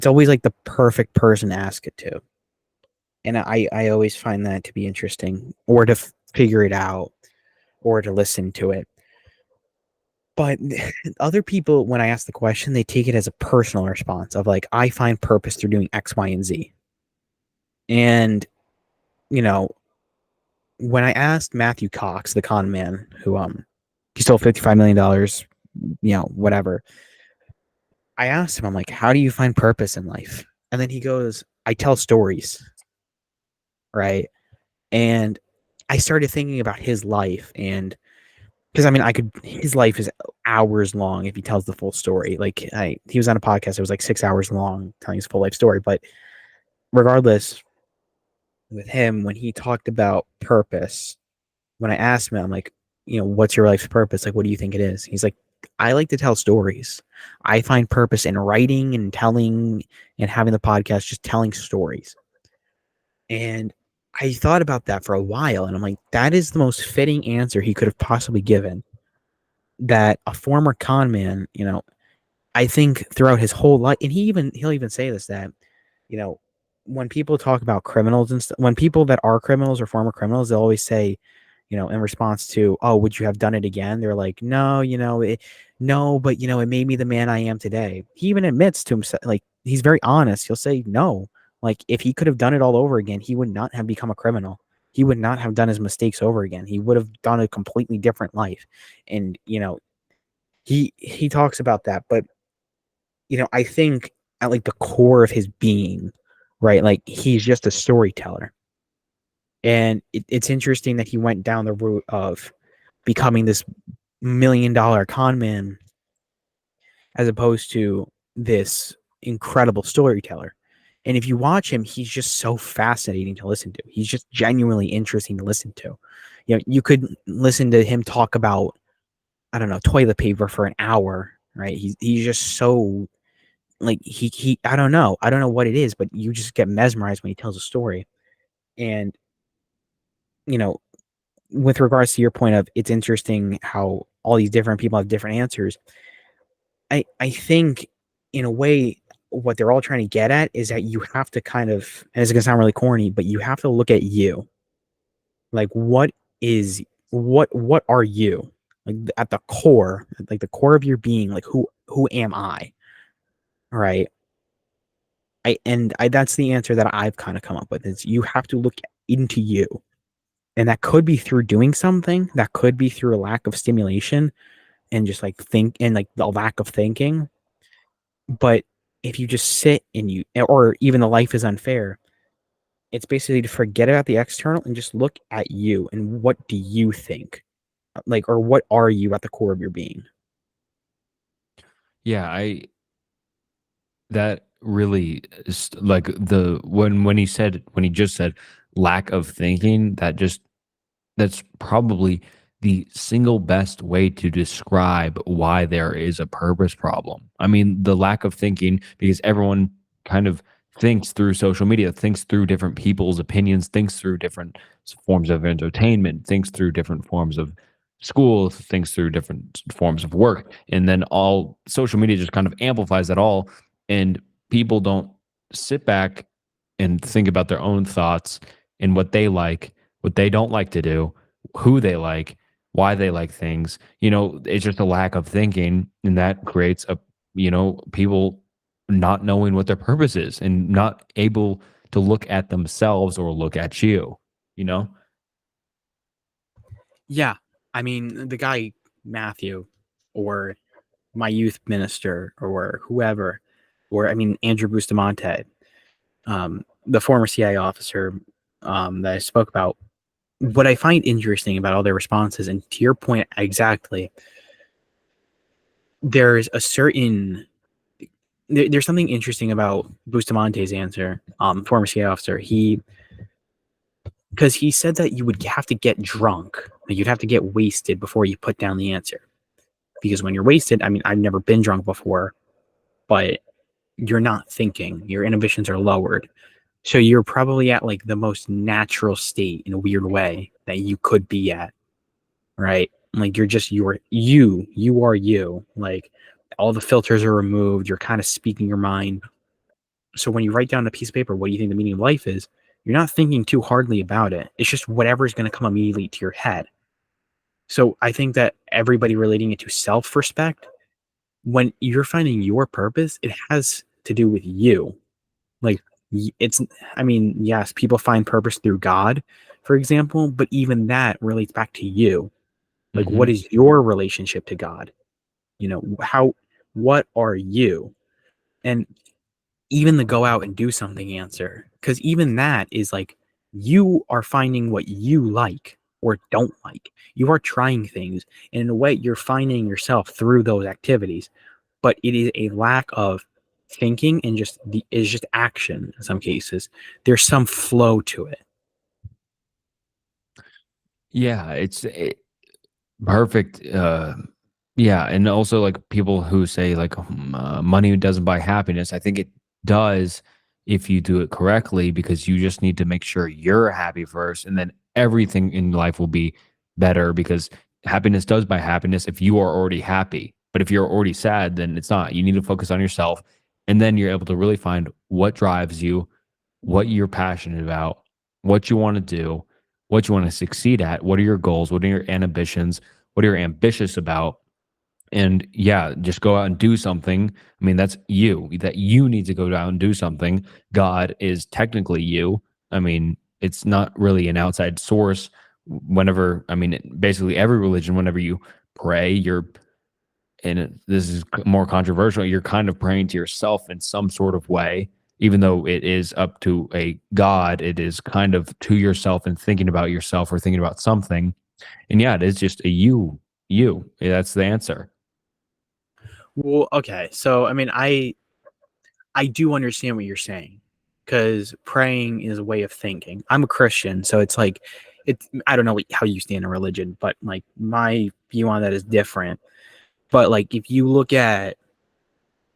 it's always like the perfect person to ask it to. And I always find that to be interesting, or to figure it out, or to listen to it. But other people, when I ask the question, they take it as a personal response of like, I find purpose through doing X, Y, and Z. And, you know, when I asked Matthew Cox, the con man, who he stole $55 million, whatever, I asked him, I'm like, how do you find purpose in life? And then he goes, I tell stories, right? And I started thinking about his life, and because I mean, his life is hours long if he tells the full story. Like, he was on a podcast, it was like 6 hours long telling his full life story. But regardless, with him, when he talked about purpose, when I asked him, I'm like, what's your life's purpose? Like, what do you think it is? He's like, I like to tell stories. I find purpose in writing and telling and having the podcast, just telling stories. And I thought about that for a while, and I'm like, that is the most fitting answer he could have possibly given. That a former con man, I think throughout his whole life, and he'll even say this, that, you know, when people talk about criminals and stuff, when people that are criminals or former criminals, they'll always say, in response to, oh, would you have done it again? They're like, no, no, but it made me the man I am today. He even admits to himself, like, he's very honest. He'll say no. Like, if he could have done it all over again, he would not have become a criminal. He would not have done his mistakes over again. He would have done a completely different life. And, he talks about that. But, I think at like the core of his being, right, like, he's just a storyteller. And it's interesting that he went down the route of becoming this $1 million con man as opposed to this incredible storyteller. And if you watch him, he's just so fascinating to listen to. He's just genuinely interesting to listen to. You could listen to him talk about, I don't know, toilet paper for an hour, right? He's just so, like, he I don't know what it is, but you just get mesmerized when he tells a story. And, with regards to your point of, it's interesting how all these different people have different answers. I think, in a way, what they're all trying to get at is that you have to kind of, and it's gonna sound really corny, but you have to look at you. Like, what are you? Like, at the core, like the core of your being, like, who am I? Right. That's the answer that I've kind of come up with, is you have to look into you. And that could be through doing something, that could be through a lack of stimulation and just like the lack of thinking. But if you just sit or even the life is unfair, it's basically to forget about the external and just look at you and what do you think? Like, or what are you at the core of your being? Yeah, that really is like the when he just said lack of thinking, that's probably the single best way to describe why there is a purpose problem. I mean, the lack of thinking, because everyone kind of thinks through social media, thinks through different people's opinions, thinks through different forms of entertainment, thinks through different forms of school, thinks through different forms of work. And then all social media just kind of amplifies that all. And people don't sit back and think about their own thoughts and what they like, what they don't like to do, who they like, why they like things. It's just a lack of thinking, and that creates people not knowing what their purpose is and not able to look at themselves or look at you, you know? Yeah. I mean, the guy, Matthew, or my youth minister, or whoever, or I mean, Andrew Bustamante, the former CIA officer, that I spoke about. What I find interesting about all their responses, and to your point exactly, there's a certain there's something interesting about Bustamante's answer, former CIA officer. Because he said that you would have to get drunk, like, you'd have to get wasted before you put down the answer. Because when you're wasted, I mean, I've never been drunk before, but you're not thinking, your inhibitions are lowered. So you're probably at like the most natural state in a weird way that you could be at, right? Like, you are you. Like, all the filters are removed. You're kind of speaking your mind. So when you write down a piece of paper, what do you think the meaning of life is? You're not thinking too hardly about it. It's just whatever is going to come immediately to your head. So I think that everybody relating it to self-respect, when you're finding your purpose, it has to do with you. Like it's, I mean, yes, people find purpose through God, for example, but even that relates back to you. Like, what Hmm. is your relationship to God? What are you? And even the go out and do something answer, because even that is like you are finding what you like or don't like. You are trying things, and in a way, you're finding yourself through those activities. But it is a lack of thinking and just action in some cases. There's some flow to it. Yeah, perfect. Yeah, and also like people who say like money doesn't buy happiness. I think it does if you do it correctly, because you just need to make sure you're happy first, and then everything in life will be better. Because happiness does buy happiness if you are already happy. But if you're already sad, then it's not. You need to focus on yourself, and then you're able to really find what drives you, what you're passionate about, what you want to do, what you want to succeed at, what are your goals, what are your ambitions, what are you ambitious about, and yeah, just go out and do something. I mean, that's you, that you need to go out and do something. God is technically you. I mean, it's not really an outside source. Whenever, I mean, basically every religion, whenever you pray, you're, this is more controversial, you're kind of praying to yourself in some sort of way. Even though it is up to a God, it is kind of to yourself and thinking about yourself or thinking about something. And yeah, it is just a you, you. That's the answer. Well, okay. So, I mean, I do understand what you're saying because praying is a way of thinking. I'm a Christian, so it's like I don't know how you stand in religion, but like my view on that is different. But like if you look at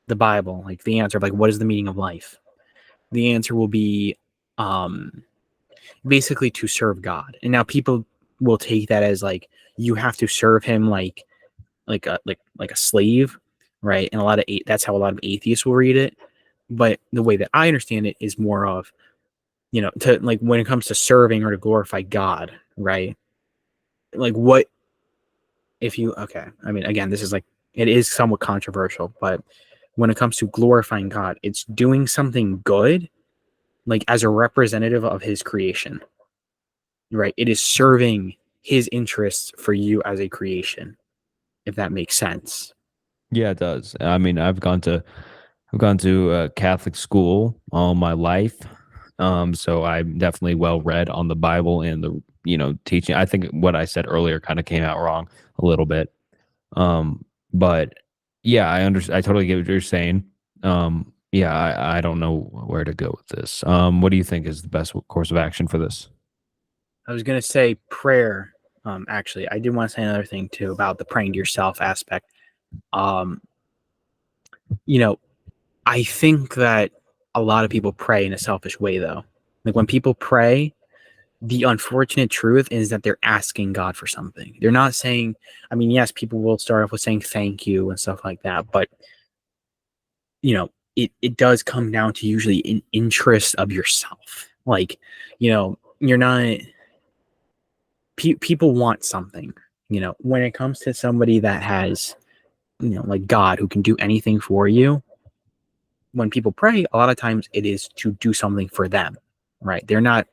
the Bible, like the answer of like what is the meaning of life? The answer will be um basically to serve God. And now people will take that as like you have to serve him like a slave, right? And that's how a lot of atheists will read it. But the way that I understand it is more of, to like when it comes to serving or to glorify God, right? Like what if you okay, I mean again, this is like it is somewhat controversial, but when it comes to glorifying God, it's doing something good like as a representative of his creation, right? It is serving his interests for you as a creation, if that makes sense. Yeah, it does. I mean, I've gone to Catholic school all my life. So I'm definitely well read on the Bible and the, teaching. I think what I said earlier kind of came out wrong a little bit. But yeah, I totally get what you're saying. Yeah, I don't know where to go with this. What do you think is the best course of action for this? I was gonna say prayer. Actually, I did want to say another thing too about the praying to yourself aspect. Um, you know, I think that a lot of people pray in a selfish way, though. Like when people pray, the unfortunate truth is that they're asking God for something. They're not saying, I mean, yes, people will start off with saying thank you and stuff like that, but it does come down to usually an interest of yourself. Like, you're not people want something. When it comes to somebody that has, like God who can do anything for you, when people pray, a lot of times it is to do something for them, right? They're not,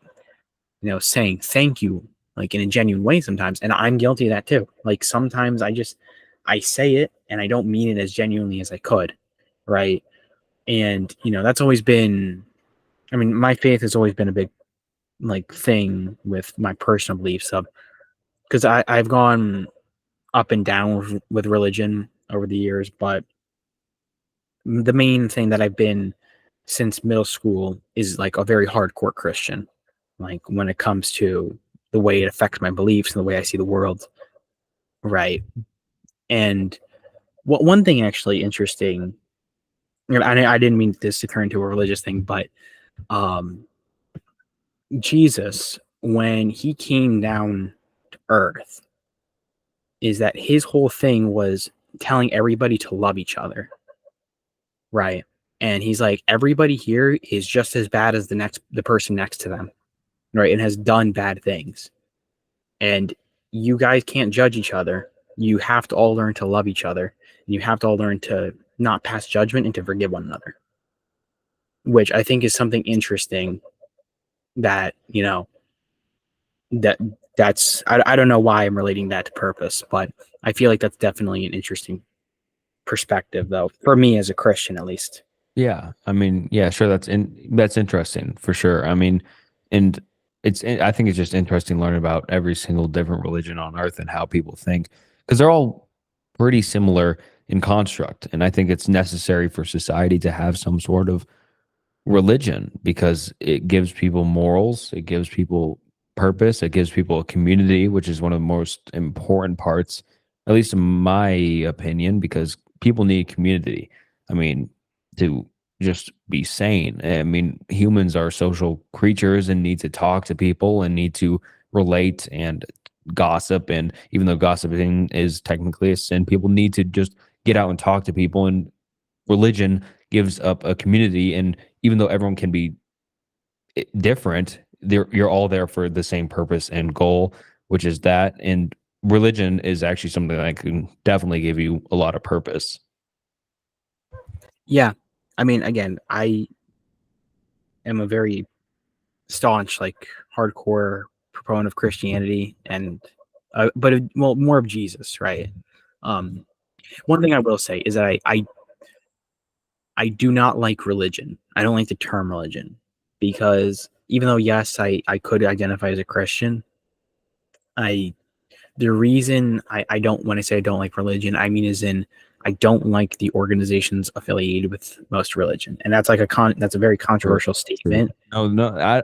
saying thank you like in a genuine way sometimes. And I'm guilty of that too. Like sometimes I say it and I don't mean it as genuinely as I could, right? And, that's always been, I mean, my faith has always been a big like thing with my personal beliefs of because I've gone up and down with religion over the years, but the main thing that I've been since middle school is like a very hardcore Christian. Like when it comes to the way it affects my beliefs and the way I see the world, right? And what one thing actually interesting, and I didn't mean this to turn into a religious thing, but um, Jesus, when he came down to earth, is that his whole thing was telling everybody to love each other, right? And he's like, everybody here is just as bad as the person next to them, right? And has done bad things. And you guys can't judge each other. You have to all learn to love each other. And you have to all learn to not pass judgment and to forgive one another, which I think is something interesting that, that I don't know why I'm relating that to purpose, but I feel like that's definitely an interesting perspective, though, for me as a Christian, at least. Yeah, I mean, yeah, sure. That's interesting for sure. I mean, and I think it's just interesting learning about every single different religion on earth and how people think because they're all pretty similar in construct, and I think it's necessary for society to have some sort of religion because it gives people morals, it gives people purpose, it gives people a community, which is one of the most important parts, at least in my opinion, because people need community. I mean, to just be sane. I mean, humans are social creatures and need to talk to people and need to relate and gossip. And even though gossiping is technically a sin, people need to just get out and talk to people. And religion gives up a community. And even though everyone can be different, you're all there for the same purpose and goal, which is that. And religion is actually something that can definitely give you a lot of purpose. Yeah. I mean, again, I am a very staunch, like hardcore proponent of Christianity and, well, more of Jesus, right? Um, One thing I will say is that I do not like religion. I don't like the term religion because even though, yes, I could identify as a Christian, I the reason I don't, when I say I don't like religion, I mean as in I don't like the organizations affiliated with most religion, and that's like that's a very True. controversial True. statement. No,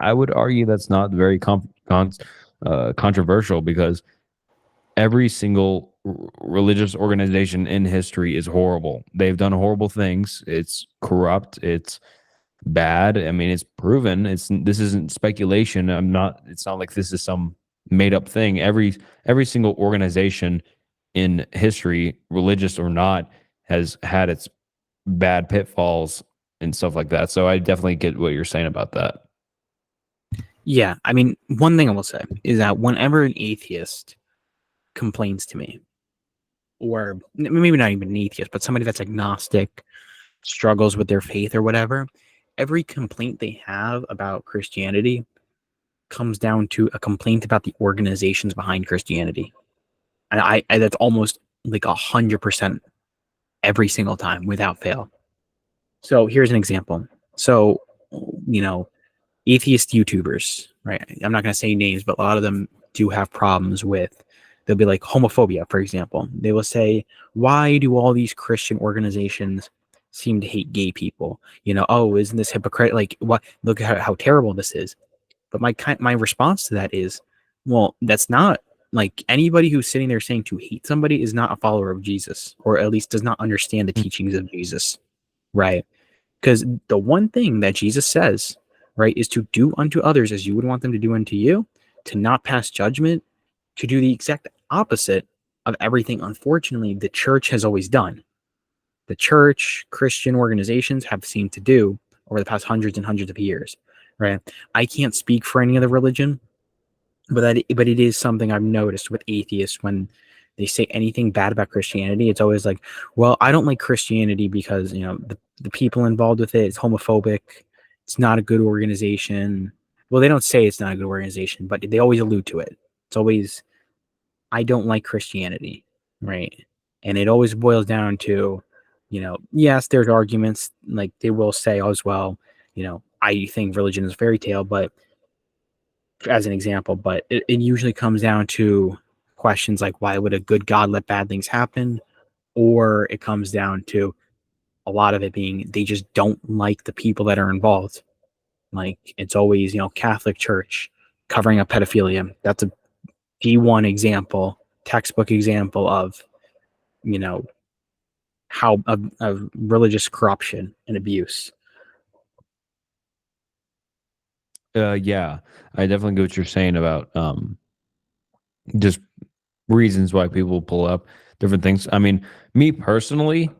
I would argue that's not very controversial because every single religious organization in history is horrible. They've done horrible things. It's corrupt. It's bad. I mean, it's proven. This isn't speculation. It's not like this is some made up thing. Every single organization in history, religious or not, has had its bad pitfalls and stuff like that. So I definitely get what you're saying about that. Yeah, I mean, one thing I will say is that whenever an atheist complains to me, or maybe not even an atheist, but somebody that's agnostic, struggles with their faith or whatever, every complaint they have about Christianity comes down to a complaint about the organizations behind Christianity. And I that's almost like 100% every single time without fail. So here's an example. So, you know, atheist YouTubers, right? I'm not going to say names, but a lot of them do have problems with, they'll be like homophobia, for example. They will say, why do all these Christian organizations seem to hate gay people? Oh, isn't this hypocrite? Like, what? Look at how terrible this is. But my response to that is, well, that's not, like, anybody who's sitting there saying to hate somebody is not a follower of Jesus, or at least does not understand the teachings of Jesus, right? Because the one thing that Jesus says, right, is to do unto others as you would want them to do unto you, to not pass judgment, to do the exact opposite of everything, unfortunately, the church has always done. The church, Christian organizations have seemed to do over the past hundreds and hundreds of years, right? I can't speak for any other religion, but it is something I've noticed with atheists when they say anything bad about Christianity. It's always like, well, I don't like Christianity because the people involved with it is homophobic. It's not a good organization. Well, they don't say it's not a good organization, but they always allude to it. It's always, I don't like Christianity, right? And it always boils down to, yes, there's arguments, like they will say as well, I think religion is a fairy tale, but as an example, but it usually comes down to questions like, why would a good God let bad things happen? Or it comes down to a lot of it being they just don't like the people that are involved. Like, it's always, Catholic Church covering up pedophilia. That's a D1 example, textbook example of, you know, how of religious corruption and abuse. Yeah, I definitely get what you're saying about just reasons why people pull up different things. I mean, me personally,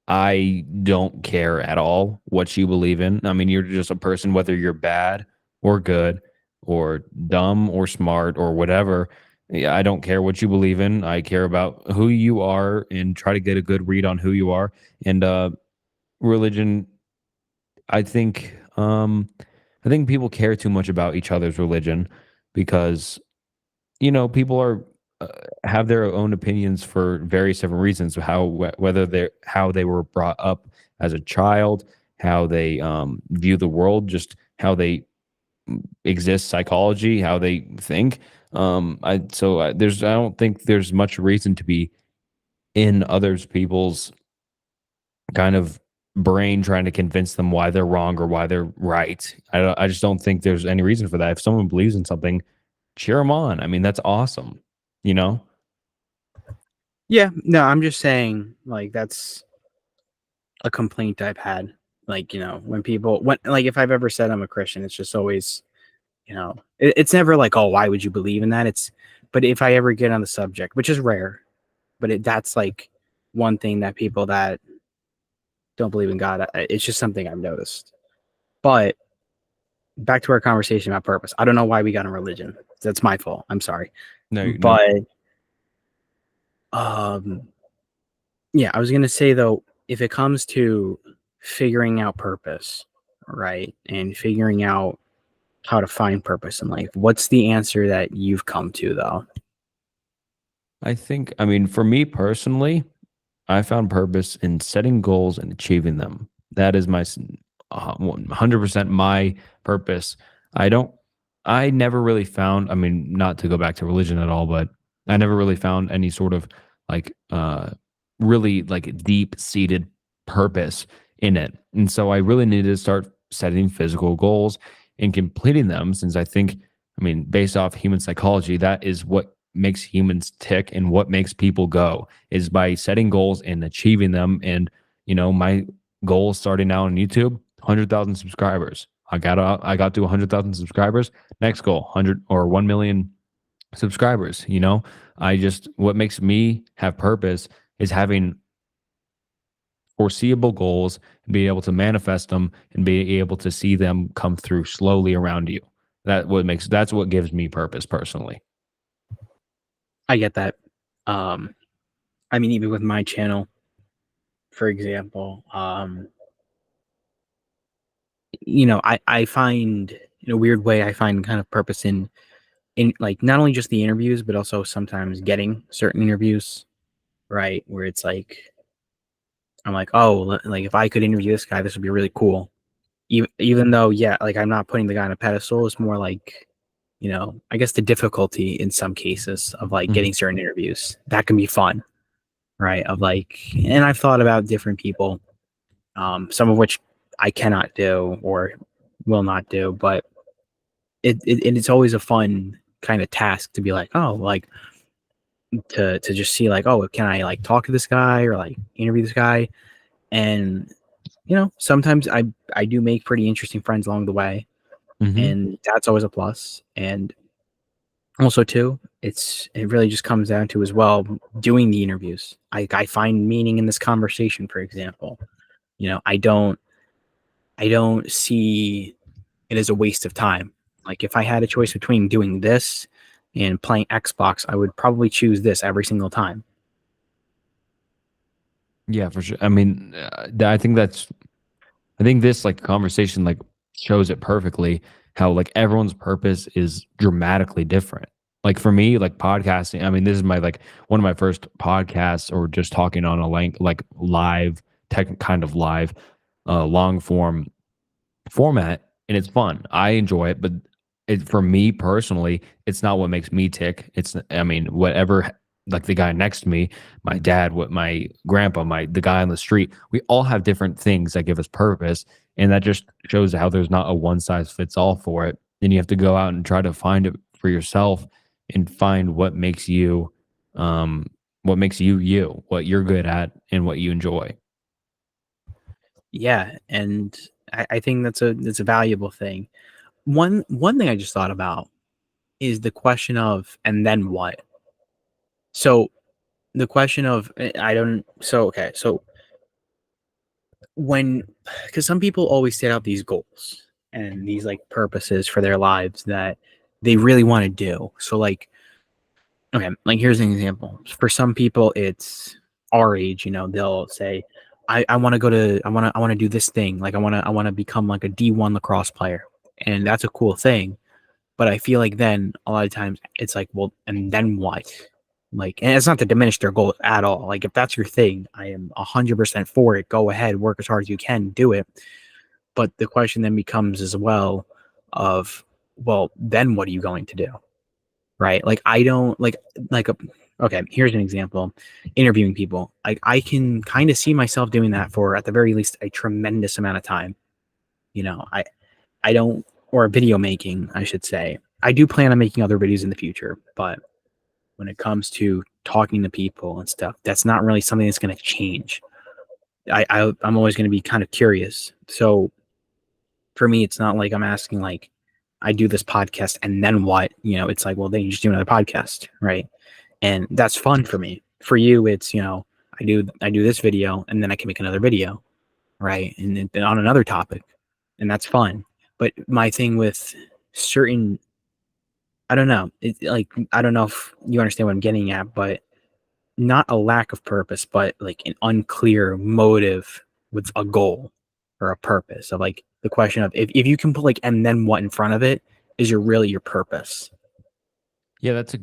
I don't care at all what you believe in. I mean, you're just a person, whether you're bad or good or dumb or smart or whatever. Yeah, I don't care what you believe in. I care about who you are and try to get a good read on who you are. And religion, I think I think people care too much about each other's religion because people are uh, have their own opinions for various different reasons. Whether they're how they were brought up as a child, how they view the world, just how they exist, psychology, how they think. I don't think there's much reason to be in others people's kind of brain trying to convince them why they're wrong or why they're right. I just don't think there's any reason for that. If someone believes in something, cheer them on. I mean, that's awesome. You know? Yeah, no, I'm just saying, like, that's a complaint I've had. Like, when like, if I've ever said I'm a Christian, it's just always, it's never like, oh, why would you believe in that? But if I ever get on the subject, which is rare, but that's like one thing that people that don't believe in God, it's just something I've noticed. But back to our conversation about purpose. I don't know why we got in religion. That's my fault. I'm sorry. No, no. But um yeah, I was going to say though, if it comes to figuring out purpose, right? And figuring out how to find purpose in life, what's the answer that you've come to though? I mean, for me personally, I found purpose in setting goals and achieving them. That is 100% my purpose. I don't, I never really found, I mean, not to go back to religion at all, but I never really found any sort of like, really like deep seated purpose in it. And so I really needed to start setting physical goals and completing them since I think, I mean, based off human psychology, that is what makes humans tick and what makes people go is by setting goals and achieving them. And my goal starting out on YouTube, 100,000 subscribers. I got to 100,000 subscribers. Next goal, 100 or 1 million subscribers. I just what makes me have purpose is having foreseeable goals and being able to manifest them and being able to see them come through slowly around you. That's what gives me purpose personally. I get that. Um, I mean, even with my channel, for example, I find in a weird way, I find kind of purpose in like not only just the interviews, but also sometimes getting certain interviews, right? Where it's like I'm like, oh, like if I could interview this guy, this would be really cool. Even though, yeah, like I'm not putting the guy on a pedestal. It's more like, I guess the difficulty in some cases of like Mhm. getting certain interviews that can be fun, right? Of like, and I've thought about different people, some of which I cannot do or will not do, but it's always a fun kind of task to be like, oh, like to just see like, oh, can I like talk to this guy or like interview this guy? And sometimes I do make pretty interesting friends along the way, Mhm. and that's always a plus. And also too, it really just comes down to as well doing the interviews. I find meaning in this conversation, for example. I don't see it as a waste of time. Like if I had a choice between doing this and playing Xbox, I would probably choose this every single time. Yeah, for sure. I mean, I think this like conversation like shows it perfectly how like everyone's purpose is dramatically different. Like for me, like podcasting, I mean, this is my like one of my first podcasts or just talking on a like live tech kind of live long form format and it's fun. I enjoy it, but for me personally, it's not what makes me tick. It's I mean, whatever like the guy next to me, my dad, what my grandpa, the guy on the street, we all have different things that give us purpose. And that just shows how there's not a one size fits all for it. Then you have to go out and try to find it for yourself and find um what makes you, what you're good at and what you enjoy. Yeah, and I think that's a valuable thing. One thing I just thought about is the question of and then what? So the question of I don't so okay, so when, because some people always set out these goals and these like purposes for their lives that they really want to do. So like, okay, like here's an example. For some people, it's our age. They'll say, "I want to go to I want to do this thing. Like I want to become like a D1 lacrosse player," and that's a cool thing. But I feel like then a lot of times it's like, well, and then what? Like, and it's not to diminish their goal at all. Like, if that's your thing, I am 100% for it. Go ahead, work as hard as you can, do it. But the question then becomes as well of, well, then what are you going to do? Right? Like, I don't like a, okay, here's an example. Interviewing people. Like, I can kind of see myself doing that for at the very least a tremendous amount of time. You know, I don't, or video making, I should say. I do plan on making other videos in the future, but when it comes to talking to people and stuff, that's not really something that's going to change. I'm always going to be kind of curious. So for me, it's not like I'm asking like, I do this podcast and then what? It's like, well, then you just do another podcast, right? And that's fun for me. For you, it's I do this video and then I can make another video, right? And then on another topic, and that's fun. But my thing with certain, I don't know, like I don't know if you understand what I'm getting at, but not a lack of purpose, but like an unclear motive with a goal or a purpose of like the question of if you can put like and then what in front of it is your purpose. Yeah, that's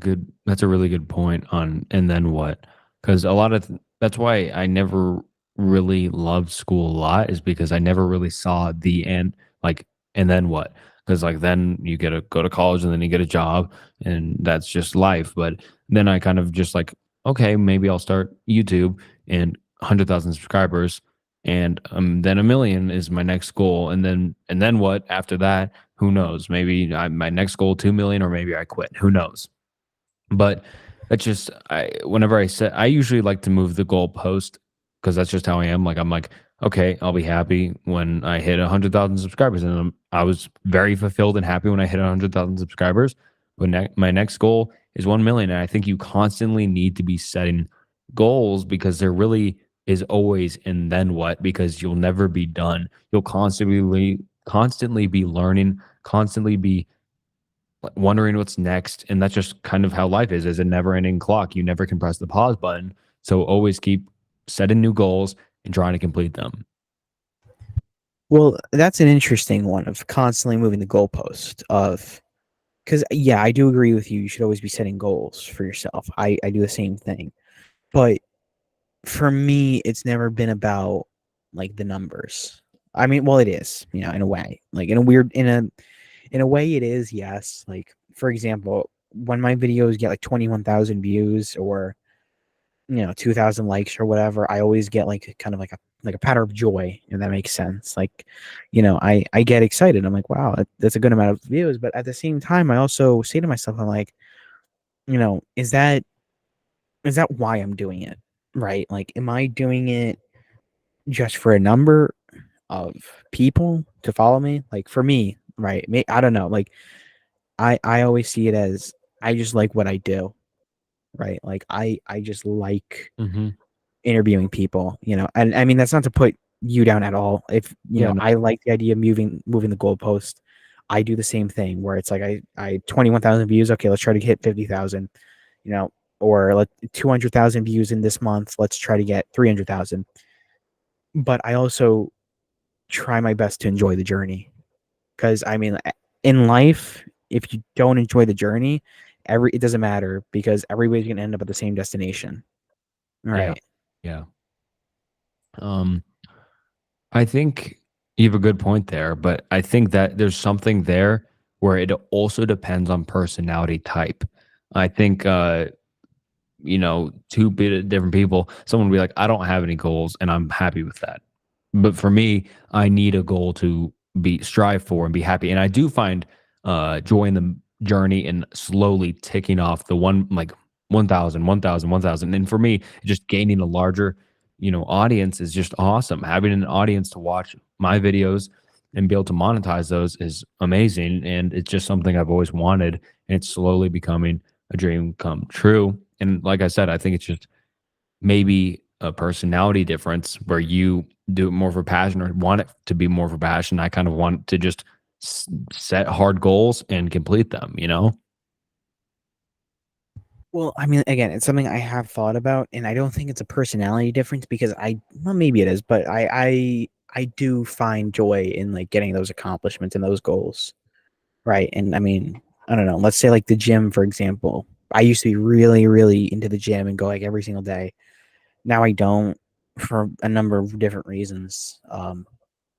a really good point on and then what? Because a lot of that's why I never really loved school a lot is because I never really saw the end, like, and then what? Because like then you get to go to college and then you get a job and that's just life. But then I kind of just like, okay, maybe I'll start YouTube and 100,000 subscribers and then a million is my next goal. And then what after that? Who knows? Maybe my next goal 2 million, or maybe I quit. Who knows? But that's just whenever I set, I usually like to move the goalpost because that's just how I am. Like I'm like, okay, I'll be happy when I hit 100,000 subscribers, and I was very fulfilled and happy when I hit 100,000 subscribers. But my next goal is 1 million, and I think you constantly need to be setting goals because there really is always and then what, because you'll never be done. You'll constantly be learning, constantly be wondering what's next. And that's just kind of how life is a never ending clock. You never can press the pause button. So always keep setting new goals and trying to complete them. Well, that's an interesting one of constantly moving the goalpost of, because yeah, I do agree with you. You should always be setting goals for yourself. I do the same thing, but for me, it's never been about like the numbers. I mean, well, it is, in a way, like in a way it is, yes. Like for example, when my videos get like 21,000 views or 2,000 likes or whatever, I always get like kind of like a patter of joy, if that makes sense. Like, I get excited. I'm like, wow, that's a good amount of views. But at the same time, I also say to myself, I'm like, is that why I'm doing it? Right? Like, am I doing it just for a number of people to follow me? Like for me, right? I don't know. Like I always see it as I just like what I do, right? Like I just like Hmm. interviewing people, and I mean that's not to put you down at all. If Yeah. No. I like the idea of moving the goalpost. I do the same thing where it's like I 21,000 views. Okay, let's try to hit 50,000, you know, or let 200,000 views in this month. Let's try to get 300,000. But I also try my best to enjoy the journey because I mean, in life, if you don't enjoy the journey, it doesn't matter because everybody's gonna end up at the same destination. All Yeah. right. Yeah. Um, I think you have a good point there, but I think that there's something there where it also depends on personality type. I think two different people, someone would be like, I don't have any goals and I'm happy with that. But for me, I need a goal to be strive for and be happy. And I do find joy in the journey and slowly ticking off the one like 1,000, 1,000, 1,000. And for me, just gaining a larger, audience is just awesome. Having an audience to watch my videos and be able to monetize those is amazing. And it's just something I've always wanted. And it's slowly becoming a dream come true. And like I said, I think it's just maybe a personality difference where you do it more for passion or want it to be more for passion. I kind of want to just set hard goals and complete them, you know? Well, I mean, again, it's something I have thought about, and I don't think it's a personality difference because well, maybe it is, but I do find joy in like getting those accomplishments and those goals, right? And I mean, I don't know. Let's say like the gym, for example. I used to be really, really into the gym and go like every single day. Now I don't for a number of different reasons.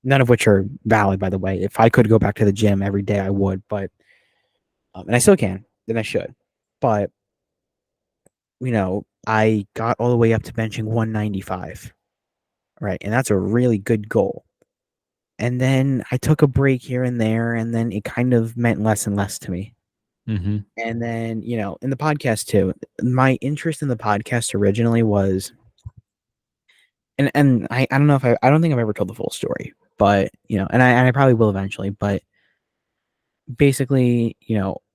None of which are valid, by the way. If I could go back to the gym every day, I would, but and I still can, then I should. But I got all the way up to benching 195, right? And that's a really good goal. And then I took a break here and there, and then it kind of meant less and less to me. Hmm. And then, in the podcast too, my interest in the podcast originally was, and I don't know if I don't think I've ever told the full story, but, and I probably will eventually, but basically,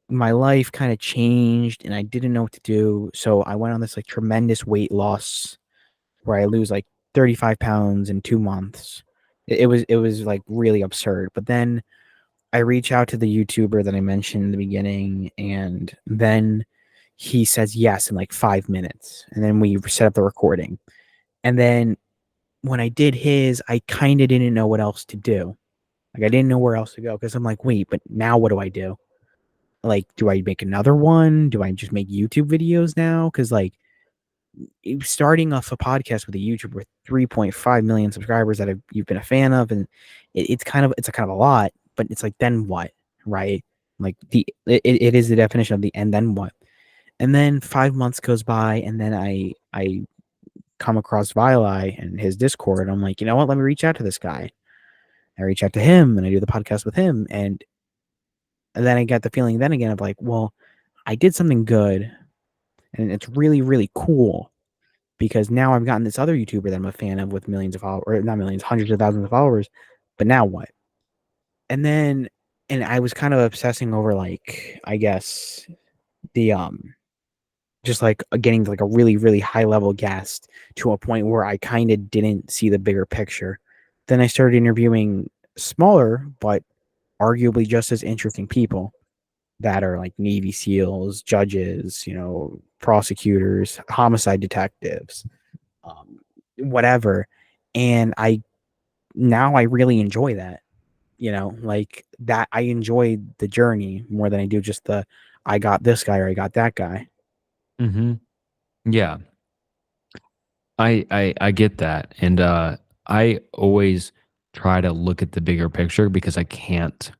my life kind of changed and I didn't know what to do. So I went on this like tremendous weight loss where I lose like 35 pounds in 2 months. It was like really absurd. But then I reach out to the YouTuber that I mentioned in the beginning, and then he says yes in like 5 minutes. And then we set up the recording. And then when I did his, I kind of didn't know what else to do. Like I didn't know where else to go because I'm like, wait, but now what do I do? Like, do I make another one? Do I just make YouTube videos now? Because like starting off a podcast with a YouTuber with 3.5 million subscribers that you've been a fan of, and it's a kind of a lot, but it's like then what, right? Like it is the definition of the and then what. And then 5 months goes by, and then I come across Vilei and his Discord. I'm like, you know what? Let me reach out to this guy. I reach out to him, and I do the podcast with him, and then I get the feeling then again of like, well, I did something good, and it's really really cool because now I've gotten this other YouTuber that I'm a fan of with millions of followers, or not millions, hundreds of thousands of followers. But now what? And then, and I was kind of obsessing over like, I guess the just like getting to like a really really high level guest to a point where I kind of didn't see the bigger picture. Then I started interviewing smaller but arguably just as interesting people that are like Navy SEALs, judges, prosecutors, homicide detectives, um, whatever. And I really enjoy that, like that. I enjoy the journey more than I do just I got this guy or I got that guy. Hmm. Yeah. I get that. And I always try to look at the bigger picture because I can't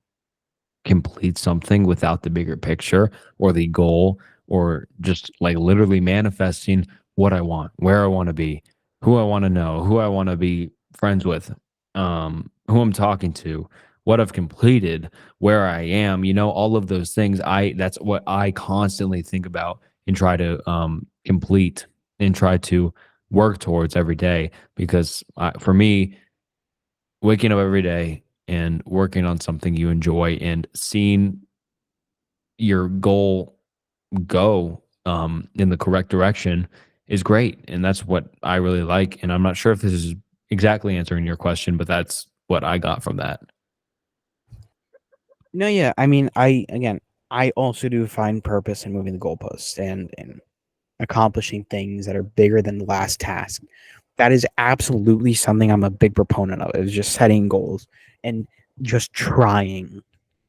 complete something without the bigger picture or the goal or just like literally manifesting what I want, where I want to be, who I want to know, who I want to be friends with, who I'm talking to, what I've completed, where I am, all of those things. That's what I constantly think about and try to complete and try to work towards every day because for me, waking up every day and working on something you enjoy and seeing your goal go in the correct direction is great. And that's what I really like. And I'm not sure if this is exactly answering your question, but that's what I got from that. No, yeah. I mean, I also do find purpose in moving the goalposts and accomplishing things that are bigger than the last task. That is absolutely something I'm a big proponent of. Is just setting goals and just trying,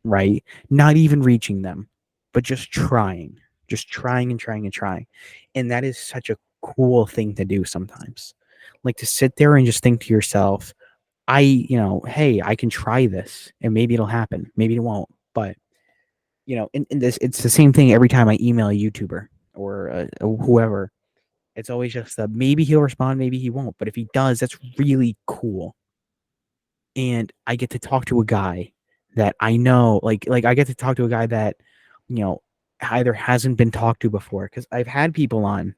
right? Not even reaching them, but just trying and trying and trying. And that is such a cool thing to do sometimes. Like to sit there and just think to yourself, hey, I can try this and maybe it'll happen. Maybe it won't. But, in this, it's the same thing every time I email a YouTuber or whoever. It's always just maybe he'll respond, maybe he won't. But if he does, that's really cool. And I get to talk to a guy that I know, like I get to talk to a guy that, you know, either hasn't been talked to before. Because I've had people on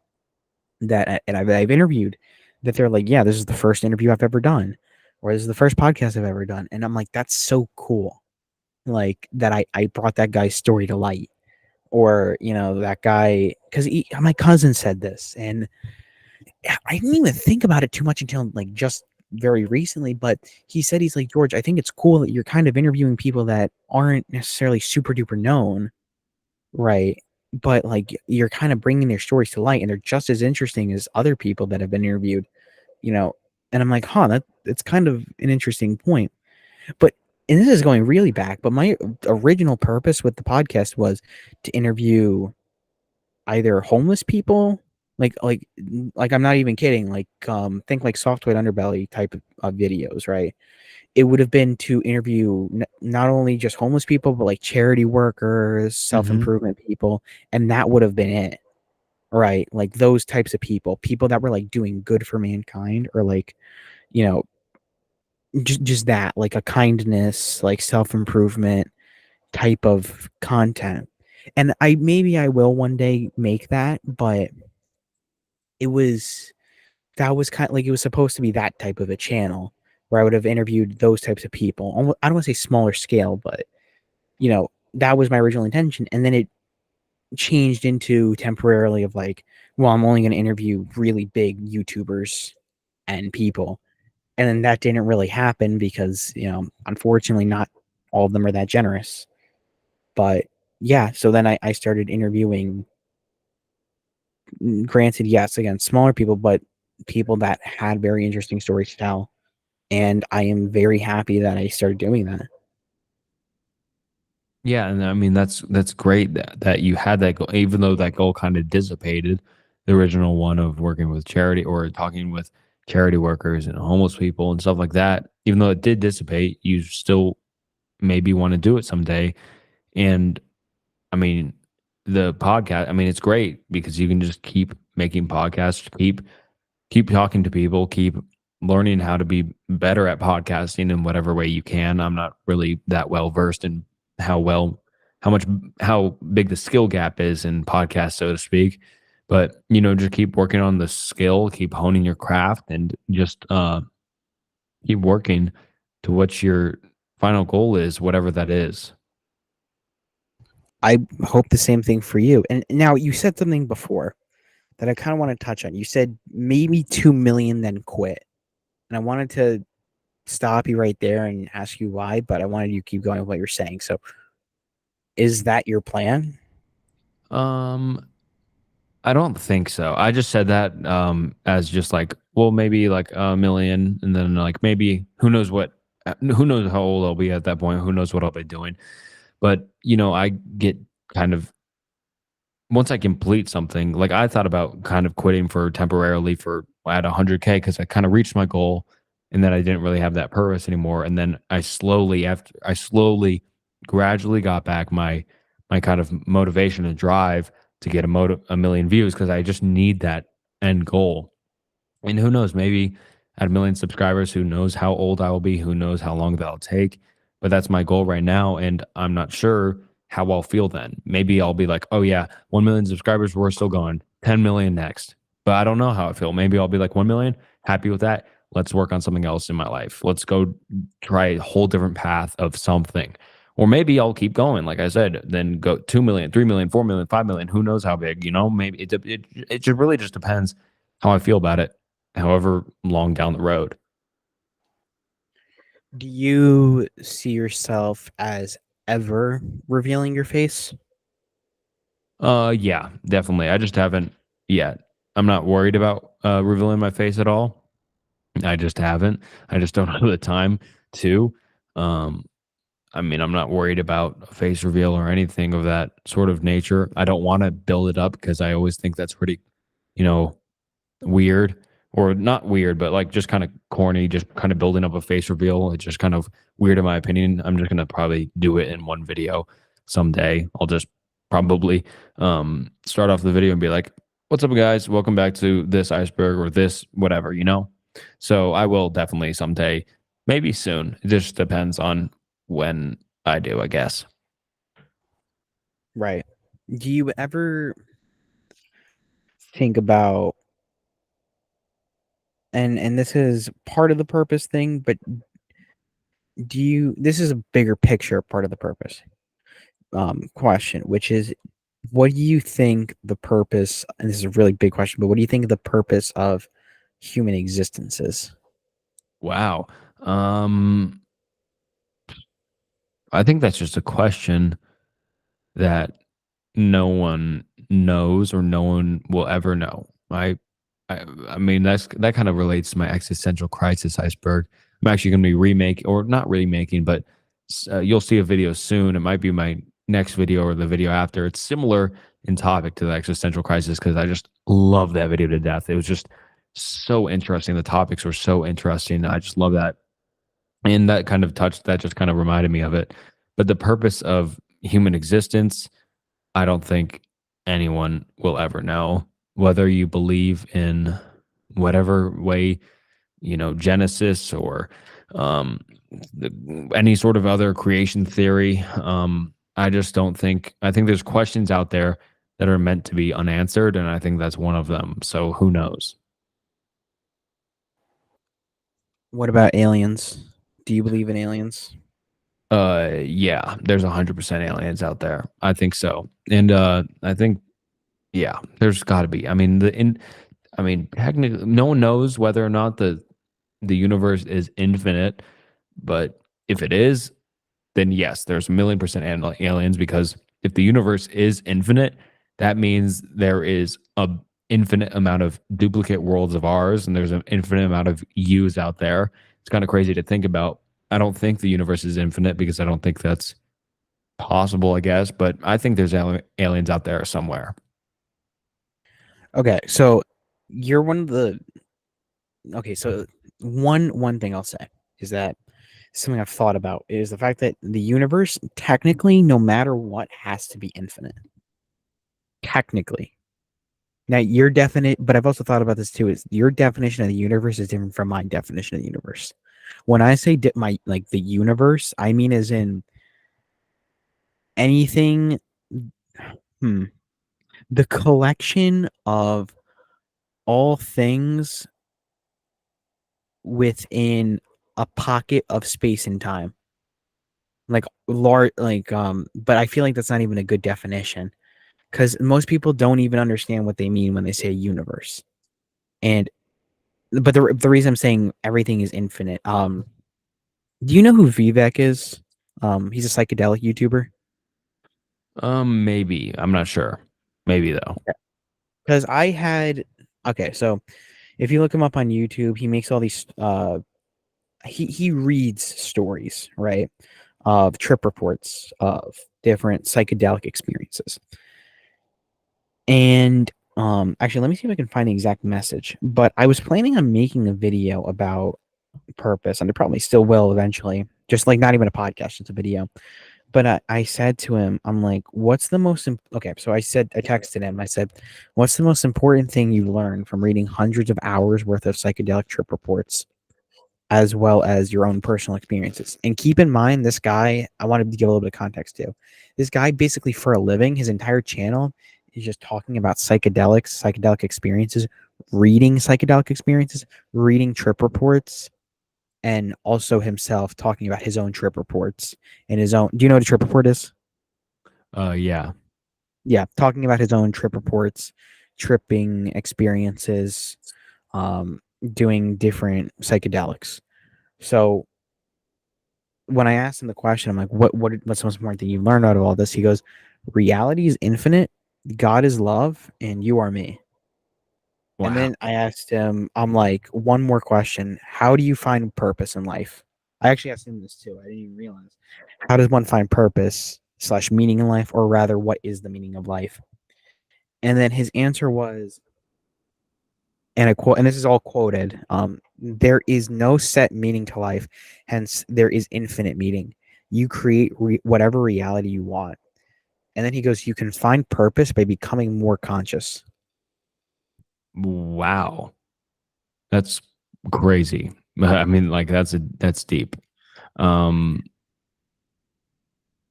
that, and I've interviewed that they're like, yeah, this is the first interview I've ever done, or this is the first podcast I've ever done, and I'm like, that's so cool. Like that, I brought that guy's story to light, or that guy because my cousin said this, and I didn't even think about it too much until like just very recently, but he said he's like, George, I think it's cool that you're kind of interviewing people that aren't necessarily super duper known, right? But like you're kind of bringing their stories to light and they're just as interesting as other people that have been interviewed, you know. And I'm like, huh, that's kind of an interesting point. But and this is going really back, but my original purpose with the podcast was to interview either homeless people, like I'm not even kidding, like think like Software Underbelly type of videos, right? It would have been to interview not only just homeless people, but like charity workers, self Hmm. improvement people, and that would have been it, right? Like those types of people that were like doing good for mankind, or like you know just that, like a kindness, like self improvement type of content. And I maybe I will one day make that, but it was that was kind of like it was supposed to be that type of a channel where I would have interviewed those types of people. I don't want to say smaller scale, but that was my original intention. And then it changed into temporarily of like, well, I'm only going to interview really big YouTubers and people. And then that didn't really happen because, unfortunately, not all of them are that generous. But yeah, so then I started interviewing, granted, yes, again, smaller people, but people that had very interesting stories to tell. And I am very happy that I started doing that. Yeah, and I mean that's great that you had that goal, even though that goal kind of dissipated, the original one of working with charity or talking with charity workers and homeless people and stuff like that. Even though it did dissipate, you still maybe want to do it someday. And I mean, the podcast, I mean, it's great because you can just keep making podcasts, keep talking to people, keep learning how to be better at podcasting in whatever way you can. I'm not really that well versed in how well how much how big the skill gap is in podcasts, so to speak. But just keep working on the skill, keep honing your craft, and just keep working to what your final goal is, whatever that is. I hope the same thing for you. And now you said something before that I kind of want to touch on. You said maybe 2 million, then quit. And I wanted to stop you right there and ask you why, but I wanted you to keep going with what you're saying. So is that your plan? Um, I don't think so. I just said that as just like, well, maybe like a million, and then like maybe who knows how old I'll be at that point. Who knows what I'll be doing? But I get kind of once I complete something, like I thought about kind of quitting for temporarily for at 100K because I kind of reached my goal, and then I didn't really have that purpose anymore. And then I slowly, gradually got back my kind of motivation and drive to get a million views because I just need that end goal. And who knows, maybe at a million subscribers, who knows how old I will be, who knows how long that'll take. But that's my goal right now. And I'm not sure how I'll feel then. Maybe I'll be like, oh, yeah, 1 million subscribers, we're still going, 10 million next. But I don't know how I feel. Maybe I'll be like, 1 million, happy with that. Let's work on something else in my life. Let's go try a whole different path of something. Or maybe I'll keep going, like I said, then go 2 million, 3 million, 4 million, 5 million. Who knows how big, maybe it just really just depends how I feel about it however long down the road. Do you see yourself as ever revealing your face? Yeah, definitely. I just haven't yet. I'm not worried about revealing my face at all. I just haven't. I just don't have the time to. Um, I mean, I'm not worried about a face reveal or anything of that sort of nature. I don't want to build it up because I always think that's pretty, you know, weird or not weird, but like just kind of corny, just kind of building up a face reveal. It's just kind of weird in my opinion. I'm just gonna probably do it in one video someday. I'll just probably start off the video and be like, "What's up, guys? Welcome back to this iceberg or this whatever." So I will definitely someday, maybe soon. It just depends on when I do, I guess. Right. Do you ever think about, and this is part of the purpose thing, but this is a bigger picture part of the purpose question, which is, What do you think the purpose, and this is a really big question, but what do you think the purpose of human existence is? Wow. Um, I think that's just a question that no one knows or no one will ever know. I mean that kind of relates to my existential crisis iceberg. I'm actually going to be remake or not remaking, but you'll see a video soon. It might be my next video or the video after. It's similar in topic to the existential crisis because I just love that video to death. It was just so interesting. The topics were so interesting. I just love that, and that kind of touched. That just kind of reminded me of it. But the purpose of human existence, I don't think anyone will ever know. Whether you believe in whatever way, Genesis or um, any sort of other creation theory. I just don't think, I think there's questions out there that are meant to be unanswered. And I think that's one of them. So who knows? What about aliens? Do you believe in aliens? Yeah, there's 100% aliens out there. I think so. And I think, yeah, there's got to be. I mean, technically, no one knows whether or not the universe is infinite, but if it is, then yes, there's a million percent aliens because if the universe is infinite, that means there is a infinite amount of duplicate worlds of ours, and there's an infinite amount of yous out there. It's kind of crazy to think about. I don't think the universe is infinite because I don't think that's possible, I guess, but I think there's aliens out there somewhere. Okay, so you're one of the okay, so one thing I'll say is that something I've thought about is the fact that the universe technically, no matter what, has to be infinite. Technically. Now your definite, but I've also thought about this too, is your definition of the universe is different from my definition of the universe. When I say my like the universe, I mean as in anything, hmm, the collection of all things within a pocket of space and time. Like large, but I feel like that's not even a good definition because most people don't even understand what they mean when they say universe. And but the reason I'm saying everything is infinite, do you know who Vivek is? He's a psychedelic YouTuber. Maybe. I'm not sure. Maybe though. Because I had okay, so if you look him up on YouTube, he makes all these he reads stories, right? Of trip reports of different psychedelic experiences. And actually let me see if I can find the exact message. But I was planning on making a video about purpose, and I probably still will eventually. Just like not even a podcast, just a video. But I said to him, I'm like, what's the most okay? So I texted him. I said, what's the most important thing you learned from reading hundreds of hours worth of psychedelic trip reports, as well as your own personal experiences? And keep in mind, this guy, I wanted to give a little bit of context to. This guy, basically, for a living, his entire channel is just talking about psychedelics, psychedelic experiences, reading psychedelic experiences, reading trip reports, and also himself talking about his own trip reports and his own. Do you know what a trip report is? Yeah. Yeah, talking about his own trip reports, tripping experiences, doing different psychedelics. So when I asked him the question, I'm like, what's the most important thing you learned out of all this? He goes, reality is infinite, God is love, and you are me. And Wow. then I asked him, I'm like, one more question. How do you find purpose in life? I actually asked him this too. I didn't even realize. How does one find purpose slash meaning in life, or rather, what is the meaning of life? And then his answer was, and I quote, and this is all quoted, there is no set meaning to life, hence there is infinite meaning. You create whatever reality you want. And then he goes, you can find purpose by becoming more conscious. Wow. That's crazy. I mean, like that's deep. Um,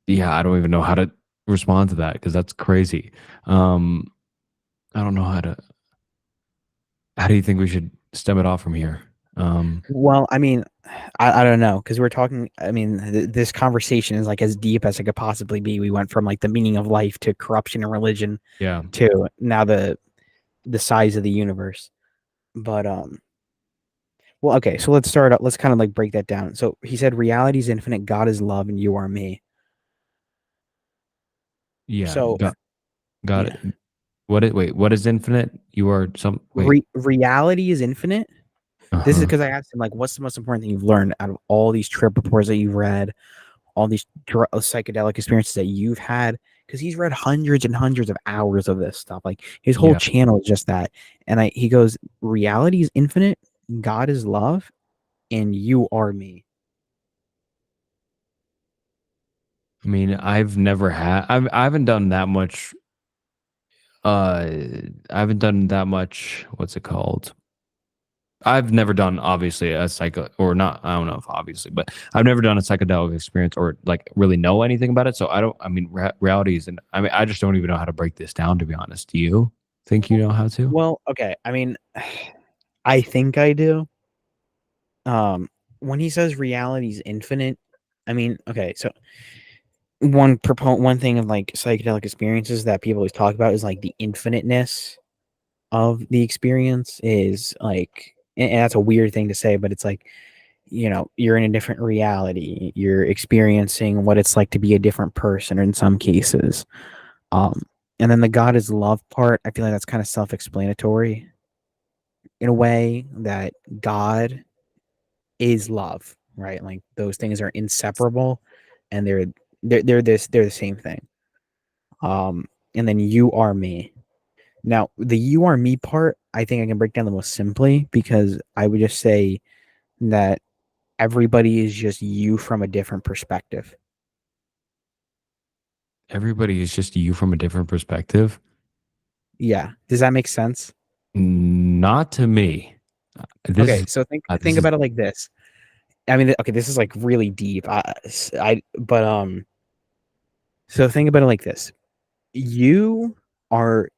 yeah, I don't even know how to respond to that because that's crazy. Um, I don't know how to. How do you think we should stem it off from here? Well, I mean, I don't know because we're talking. I mean, this conversation is like as deep as it could possibly be. We went from like the meaning of life to corruption and religion Yeah. to now the size of the universe. But well, okay. So let's start. Let's kind of like break that down. So he said, "Reality is infinite. God is love, and you are me." Yeah. So Got yeah, it. Wait, what is infinite? You are some wait. reality is infinite. This is Uh-huh. because I asked him like, "What's the most important thing you've learned out of all these trip reports that you've read?" All these psychedelic experiences that you've had because he's read hundreds and hundreds of hours of this stuff. Like his whole Yeah. channel is just that. And he goes, reality is infinite, God is love, and you are me. I mean, I haven't done that much uh I haven't done that much what's it called? I've never done obviously a psycho or not. I don't know if obviously, but I've never done a psychedelic experience or like really know anything about it. So I don't. I mean, reality is, and I mean, I just don't even know how to break this down. To be honest, do you think you know how to? Well, okay. I mean, I think I do. When he says reality is infinite, I mean, okay, so one thing of like psychedelic experiences that people always talk about is like the infiniteness of the experience is like, and that's a weird thing to say, but it's like, you're in a different reality. You're experiencing what it's like to be a different person in some cases. Um, and then the God is love part, I feel like that's kind of self-explanatory in a way that God is love, right? Like those things are inseparable and they're the same thing. Um, and then you are me. Now, the you are me part, I think I can break down the most simply because I would just say that everybody is just you from a different perspective. Everybody is just you from a different perspective. Yeah. Does that make sense? Not to me. Okay, so think This think is about it like this. I mean, okay, this is like really deep. But so think about it like this. You are,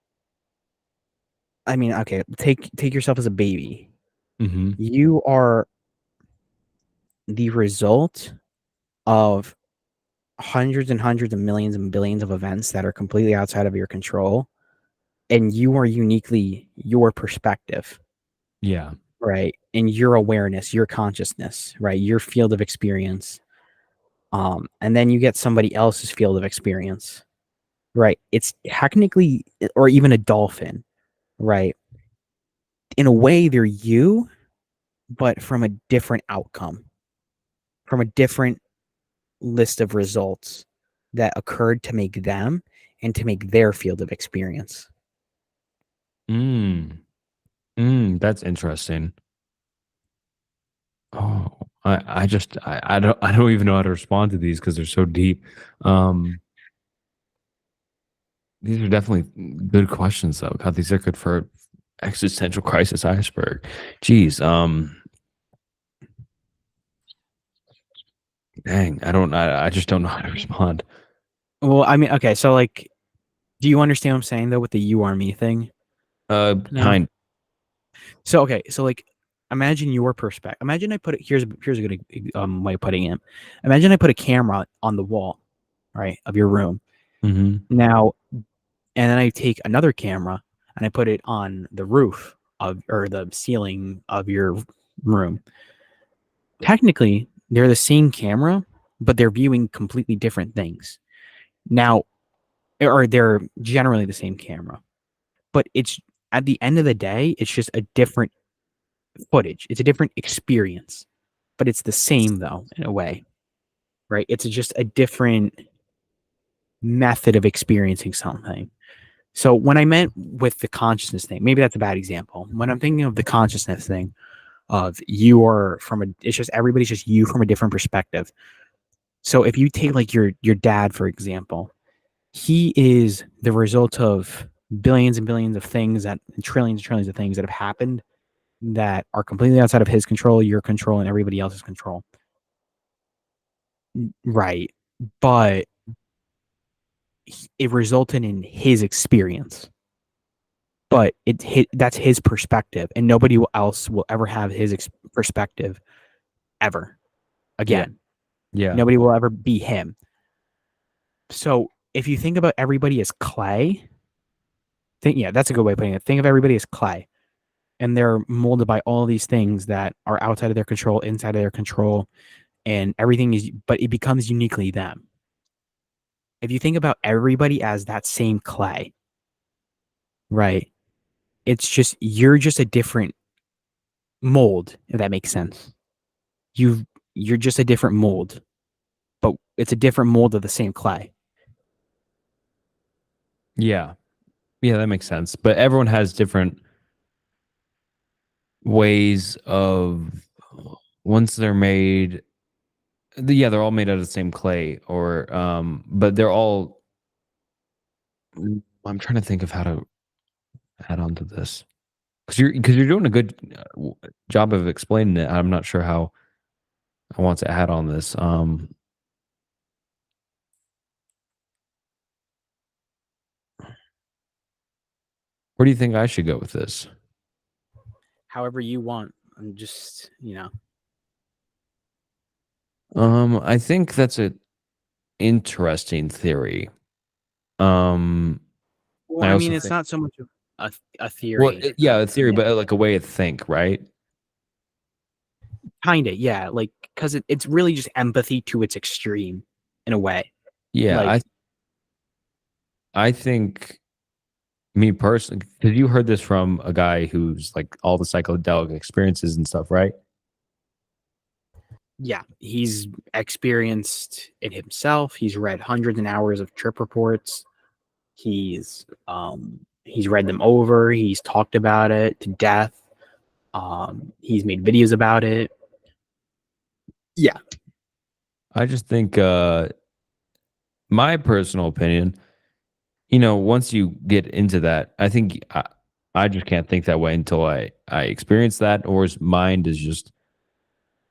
I mean, okay, take yourself as a baby. hmm You are the result of hundreds and hundreds of millions and billions of events that are completely outside of your control, and you are uniquely your perspective, yeah. right? And your awareness, your consciousness, right? Your field of experience. And then you get somebody else's field of experience, right? It's technically, or even a dolphin, right? In a way, they're you, but from a different outcome, from a different list of results that occurred to make them and to make their field of experience. Mm. That's interesting. Oh, I don't even know how to respond to these because they're so deep. Um, these are definitely good questions though. God, these are good for existential crisis iceberg. Jeez, dang, I just don't know how to respond. Well, I mean, okay, so like, do you understand what I'm saying though with the you are me thing now? Kind. So okay, so like, imagine your perspective. Imagine I put it here's a good way of putting it. Imagine I put a camera on the wall, right, of your room. Mm-hmm. Now, and then I take another camera and I put it on the roof of or the ceiling of your room. Technically, they're the same camera, but they're viewing completely different things. Now, or they're generally the same camera, but it's at the end of the day, it's just a different footage. It's a different experience, but it's the same though in a way, right? It's just a different method of experiencing something. So when I meant with the consciousness thing, maybe that's a bad example. When I'm thinking of the consciousness thing of you are from a, it's just everybody's just you from a different perspective. So if you take like your dad for example, he is the result of billions and billions of things that and trillions of things that have happened that are completely outside of his control, your control, and everybody else's control. Right. But it resulted in his experience. but that's his perspective, and nobody else will ever have his perspective ever Yeah. again. Yeah. Nobody will ever be him. So if you think about everybody as clay, that's a good way of putting it. Think of everybody as clay, and they're molded by all these things that are outside of their control, inside of their control, and everything is, but it becomes uniquely them. If you think about everybody as that same clay, right? It's just you're just a different mold, if that makes sense. You're just a different mold, but it's a different mold of the same clay. Yeah. Yeah, that makes sense. But everyone has different ways of once they're made. Yeah, they're all made out of the same clay, or but they're all. I'm trying to think of how to add on to this because you're doing a good job of explaining it. I'm not sure how I want to add on this. Where do you think I should go with this? However you want. I'm just, I think that's a interesting theory. Um, well, I I mean, also it's think, not so much of a well, theory. yeah, a theory, but like a way to think, right? Kind of, yeah. Like, because it's really just empathy to its extreme in a way. Yeah, Like, I think me personally, because you heard this from a guy who's like all the psychedelic experiences and stuff, right? yeah, he's experienced it himself. He's read hundreds of hours of trip reports. He's read them over. He's talked about it to death. He's made videos about it. Yeah, I just think, my personal opinion, once you get into that, I think I just can't think that way until I experience that, or his mind is just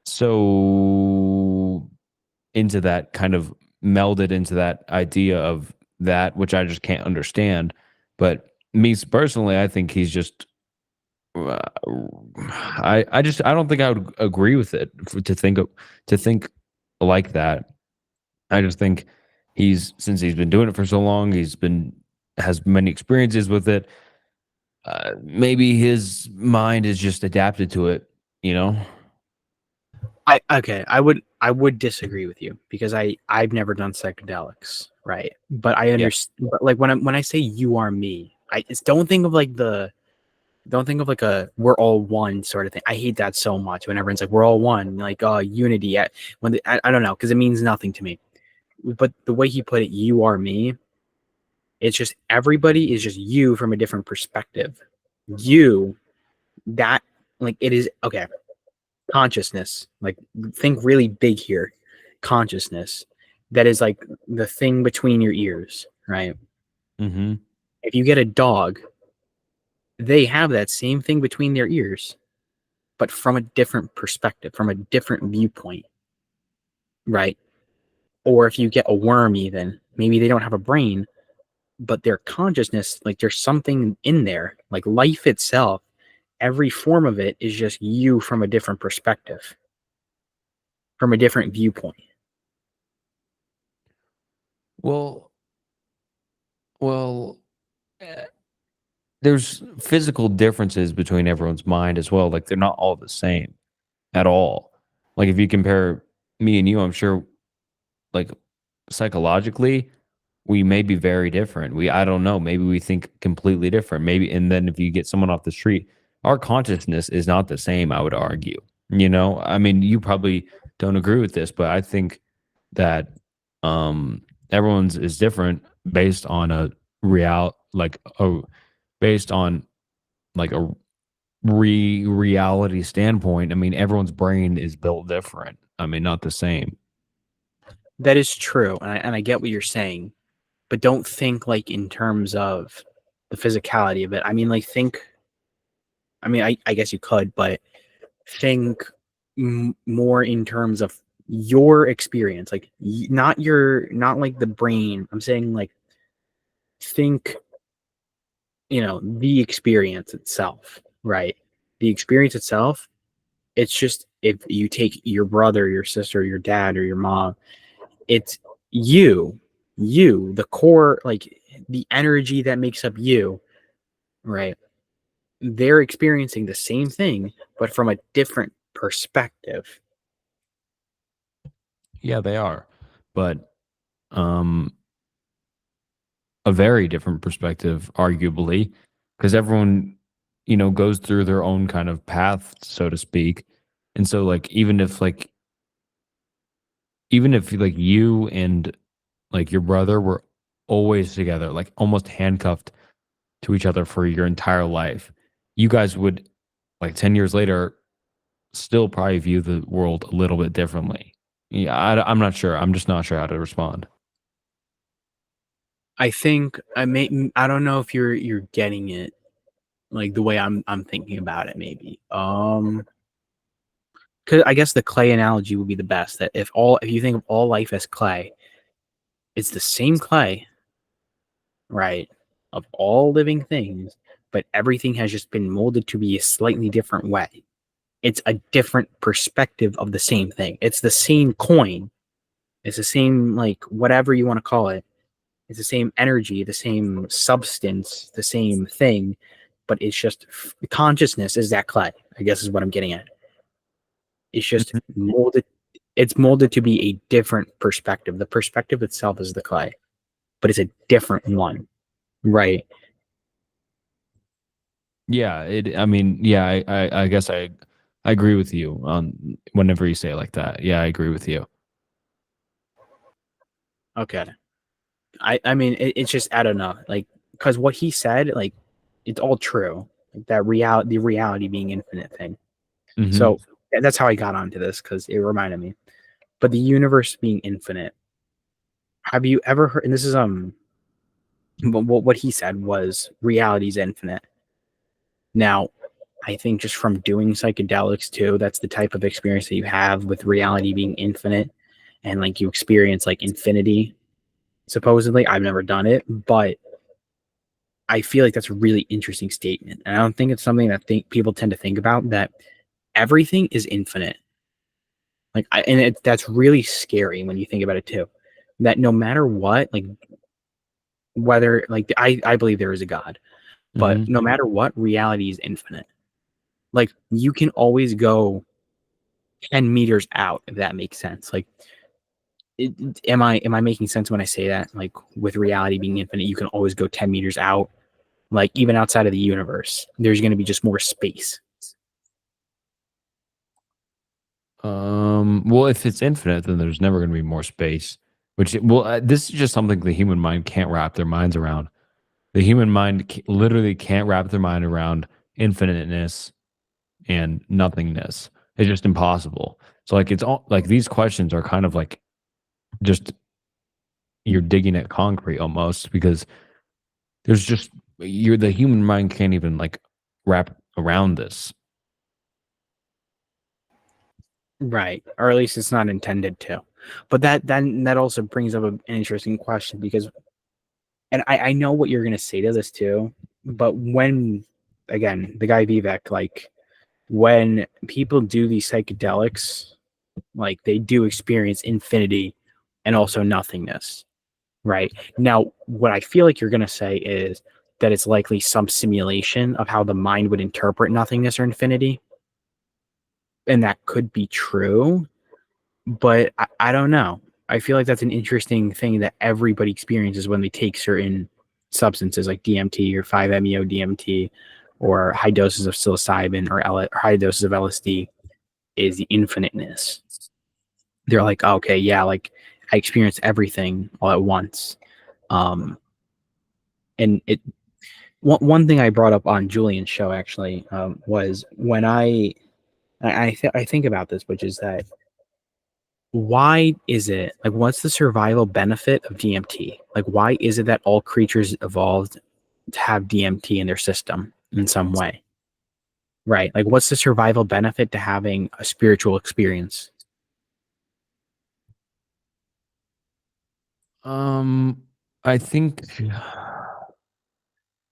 so into that kind of melded into that idea of that, which I just can't understand. But me personally, I think he's just. uh, I don't think I would agree with it to think like that. I just think since he's been doing it for so long, has many experiences with it. Maybe his mind is just adapted to it, you know? I would disagree with you because I've never done psychedelics, right? But I Yeah. understand. But like when I say you are me, I just don't think of like a we're all one sort of thing. I hate that so much when everyone's like we're all one, like unity. I don't know because it means nothing to me. But the way he put it, you are me. It's just everybody is just you from a different perspective. You that like it is okay. Consciousness, like think really big here. Consciousness that is like the thing between your ears, right? Hmm. If you get a dog, they have that same thing between their ears, but from a different perspective, from a different viewpoint, right? Or if you get a worm, even maybe they don't have a brain, but their consciousness, like there's something in there, like life itself, every form of it is just you from a different perspective, from a different viewpoint. Well, well, eh, there's physical differences between everyone's mind as well. Like they're not all the same at all. Like if you compare me and you, I'm sure like psychologically we may be very different. I don't know, maybe we think completely different. Maybe and then if you get someone off the street, our consciousness is not the same, I would argue. I mean, you probably don't agree with this, but I think that um everyone's is different based on a real like a based on like a reality standpoint. I mean, everyone's brain is built different. I mean, not the same. That is true, and I get what you're saying, but don't think like in terms of the physicality of it. I mean, like think. I mean, I guess you could, but think more in terms of your experience, like not like the brain. I'm saying like think the experience itself, right? The experience itself, it's just if you take your brother, your sister, your dad, or your mom, it's you, the core, like the energy that makes up you, right? They're experiencing the same thing, but from a different perspective. Yeah, they are. But um a very different perspective, arguably, because everyone, goes through their own kind of path, so to speak. And so, like, even if like you and like your brother were always together, like almost handcuffed to each other for your entire life, you guys would, like, 10 years later, still probably view the world a little bit differently. Yeah, I'm not sure. I'm just not sure how to respond. I think I don't know if you're getting it like the way I'm thinking about it, maybe. Because I guess the clay analogy would be the best. That if you think of all life as clay, it's the same clay, right? Of all living things, but everything has just been molded to be a slightly different way. It's a different perspective of the same thing. It's the same coin. It's the same, like, whatever you want to call it. It's the same energy, the same substance, the same thing, but it's just consciousness is that clay, I guess is what I'm getting at. It's just Mhm. molded. It's molded to be a different perspective. The perspective itself is the clay, but it's a different one, right? Yeah, I mean, yeah, I guess I agree with you on whenever you say it like that. Yeah, I agree with you. Okay. I mean, it's just, I don't know, like, because what he said, like, it's all true, like that the reality being infinite thing. Hmm. So that's how I got onto this because it reminded me. But the universe being infinite. Have you ever heard? And this is what he said was reality is infinite. Now, I think just from doing psychedelics too, that's the type of experience that you have with reality being infinite, and like you experience like infinity. Supposedly, I've never done it, but I feel like that's a really interesting statement, and I don't think it's something that think people tend to think about, that everything is infinite. Like, that's really scary when you think about it too. That no matter what, like whether like I believe there is a God, but Hmm. no matter what, reality is infinite. Like you can always go 10 meters out, if that makes sense. Like, am I making sense when I say that? Like with reality being infinite, you can always go 10 meters out. Like even outside of the universe, there's going to be just more space. Well, if it's infinite, then there's never going to be more space. This is just something the human mind can't wrap their minds around. The human mind literally can't wrap their mind around infiniteness and nothingness. It's just impossible. So, like, it's all like these questions are kind of like just you're digging at concrete almost because there's just the human mind can't even like wrap around this. Right. Or at least it's not intended to. But that also brings up an interesting question because, and I know what you're gonna say to this too, but when, again, the guy Vivek, like when people do these psychedelics, like they do experience infinity and also nothingness. Right. Now, what I feel like you're gonna say is that it's likely some simulation of how the mind would interpret nothingness or infinity. And that could be true, but I don't know. I feel like that's an interesting thing that everybody experiences when they take certain substances like DMT or 5-MeO DMT or high doses of psilocybin or high doses of LSD, is the infiniteness. They're like, oh, okay, yeah, like I experienced everything all at once. Um, and one thing I brought up on Julian's show actually was when I think about this, which is that why is it like what's the survival benefit of DMT? Like why is it that all creatures evolved to have DMT in their system in some way? Right? Like what's the survival benefit to having a spiritual experience? I think